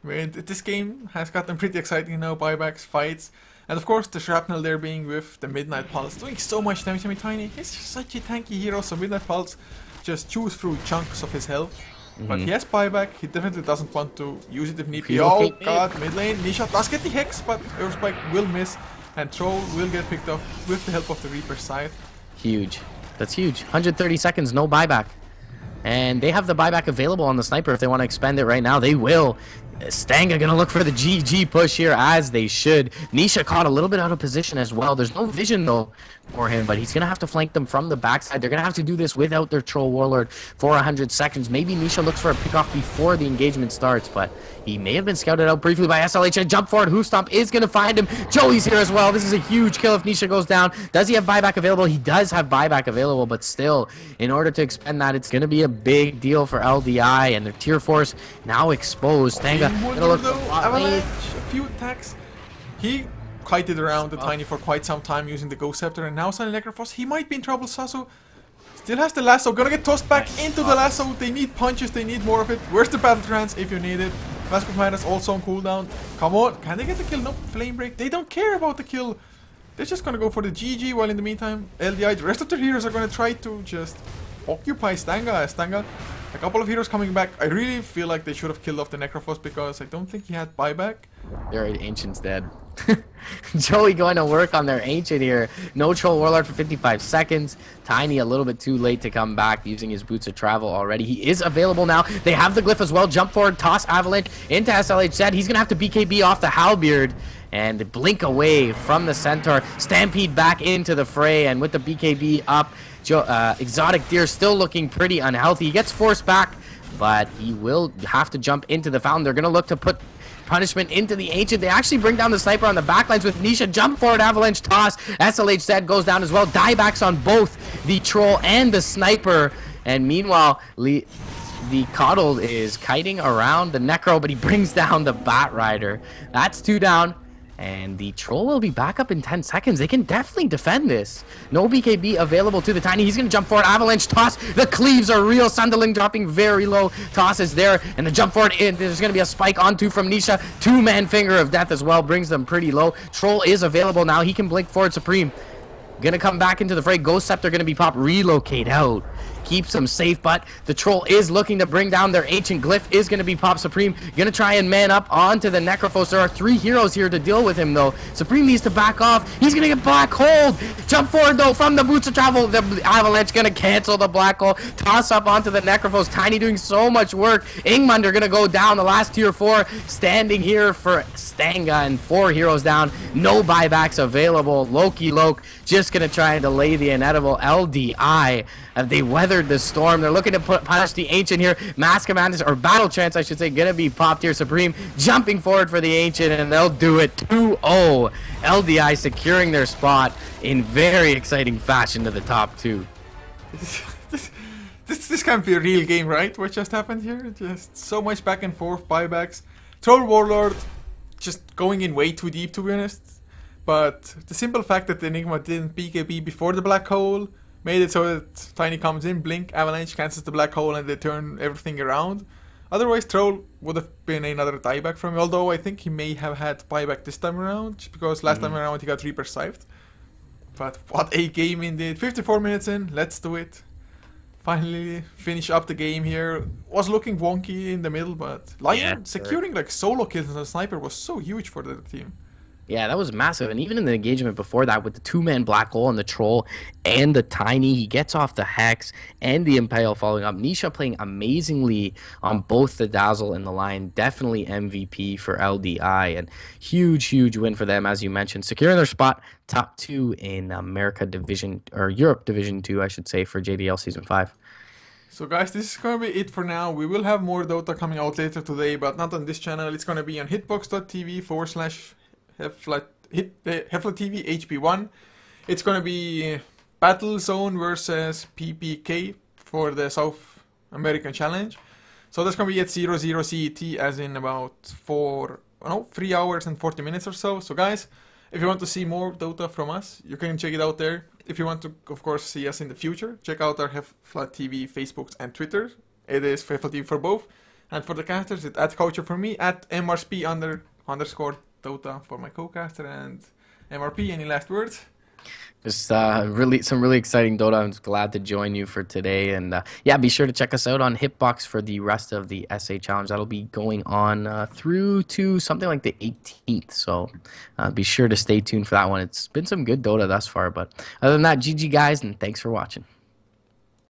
This game has gotten pretty exciting now, buybacks, fights, and of course the Shrapnel there being with the Midnight Pulse, doing so much damage. I mean, Tiny, he's such a tanky hero, so Midnight Pulse just chews through chunks of his health. But he has buyback, he definitely doesn't want to use it if need be. Oh god, mid lane, Nisha does get the Hex, but Earthspike will miss, and Troll will get picked up with the help of the Reaper's Scythe. Huge. That's huge. 130 seconds, no buyback. And they have the buyback available on the sniper if they want to expend it right now. They will. Stanga gonna look for the GG push here, as they should. Nisha caught a little bit out of position as well. There's no vision though for him, but he's gonna have to flank them from the backside. They're gonna have to do this without their Troll Warlord for 100 seconds. Maybe Nisha looks for a pick off before the engagement starts, but he may have been scouted out briefly by SLH. And jump forward, Hoof Stomp is gonna find him. Joey's here as well. This is a huge kill if Nisha goes down. Does he have buyback available? He does have buyback available, but still, in order to expend that, it's gonna be a big deal for LDI, and their tier 4's now exposed. Stanga gonna look for Avalanche, a few attacks. He kited around the Tiny for quite some time using the Ghost Scepter, and now suddenly Necrophos, he might be in trouble. Sasu still has the lasso, gonna get tossed back into the lasso. They need punches, they need more of it. Where's the Battle Trance if you need it? Mask of Madness also on cooldown. Come on, can they get the kill? No, Flame Break. They don't care about the kill. They're just gonna go for the GG, while in the meantime, LDI, the rest of their heroes are gonna try to just occupy Stanga. Stanga, a couple of heroes coming back. I really feel like they should have killed off the Necrophos because I don't think he had buyback. Their Ancient's dead. Joey going to work on their Ancient here. No Troll Warlord for 55 seconds. Tiny a little bit too late to come back using his Boots of Travel already. He is available now. They have the Glyph as well. Jump forward, toss Avalanche into SLH. He's going to have to BKB off the Halberd and blink away from the Centaur. Stampede back into the fray, and with the BKB up, Exotic Deer still looking pretty unhealthy. He gets forced back, but he will have to jump into the fountain. They're going to look to put punishment into the Ancient. They actually bring down the sniper on the backlines with Nisha. Jump forward, Avalanche toss. SLH Zed goes down as well. Diebacks on both the Troll and the sniper. And meanwhile, the Coddle is kiting around the Necro, but he brings down the Bat Rider. That's 2 down. And the Troll will be back up in 10 seconds. They can definitely defend this. No BKB available to the Tiny. He's going to jump forward. Avalanche toss. The cleaves are real. Sunderling dropping very low. Toss is there. And the jump forward in. There's going to be a spike onto from Nisha. 2-man Finger of Death as well. Brings them pretty low. Troll is available now. He can blink forward. Supreme gonna come back into the fray. Ghost Scepter gonna be popped. Relocate out. Keeps them safe, but the Troll is looking to bring down their Ancient. Glyph is going to be popped. Supreme gonna try and man up onto the Necrophos. There are 3 heroes here to deal with him, though. Supreme needs to back off. He's gonna get Black Hold. Jump forward, though, from the Boots of Travel. The Avalanche gonna cancel the Black Hole. Toss up onto the Necrophos. Tiny doing so much work. Ingmunder gonna go down. The last tier 4 standing here for Stanga, and 4 heroes down. No buybacks available. Loki Loke just gonna try and delay the inedible. LDI, they weathered the storm. They're looking to punish the Ancient here. Mask of Madness, or Battle Chance I should say, gonna be popped here. Supreme jumping forward for the Ancient, and they'll do it. 2-0. LDI securing their spot in very exciting fashion to the top 2. This can't be a real game, right? What just happened here? Just so much back and forth, buybacks. Troll Warlord just going in way too deep, to be honest. But the simple fact that the Enigma didn't BKB before the Black Hole made it so that Tiny comes in, blink, Avalanche cancels the Black Hole, and they turn everything around. Otherwise, Troll would have been another dieback from him, although I think he may have had buyback this time around, just because last time around he got Reaper Scythed. But what a game indeed. 54 minutes in, let's do it. Finally finish up the game here. Was looking wonky in the middle, but Lion securing like solo kills as a sniper was so huge for the team. Yeah, that was massive. And even in the engagement before that, with the 2-man Black Hole and the Troll and the Tiny, he gets off the Hex and the Impale following up. Nisha playing amazingly on both the Dazzle and the Lion. Definitely MVP for LDI, and huge, huge win for them, as you mentioned. Securing their spot top 2 in America Division, or Europe Division 2, I should say, for JDL Season 5. So guys, this is going to be it for now. We will have more Dota coming out later today, but not on this channel. It's going to be on hitbox.tv/HeflaTV HP1. It's gonna be Battle Zone versus PPK for the South American Challenge. So that's gonna be at 00 CET, as in about 3 hours and 40 minutes or so. So guys, if you want to see more Dota from us, you can check it out there. If you want to, of course, see us in the future, check out our HeflaTV Facebooks and Twitter. It is HeflaTV for both. And for the casters, it's at Culture for me, at MRSP _Dota for my co-caster. And MRP, any last words? Just some really exciting Dota. I'm just glad to join you for today. And yeah, be sure to check us out on Hitbox for the rest of the SA Challenge. That'll be going on through to something like the 18th. So be sure to stay tuned for that one. It's been some good Dota thus far. But other than that, GG guys, and thanks for watching.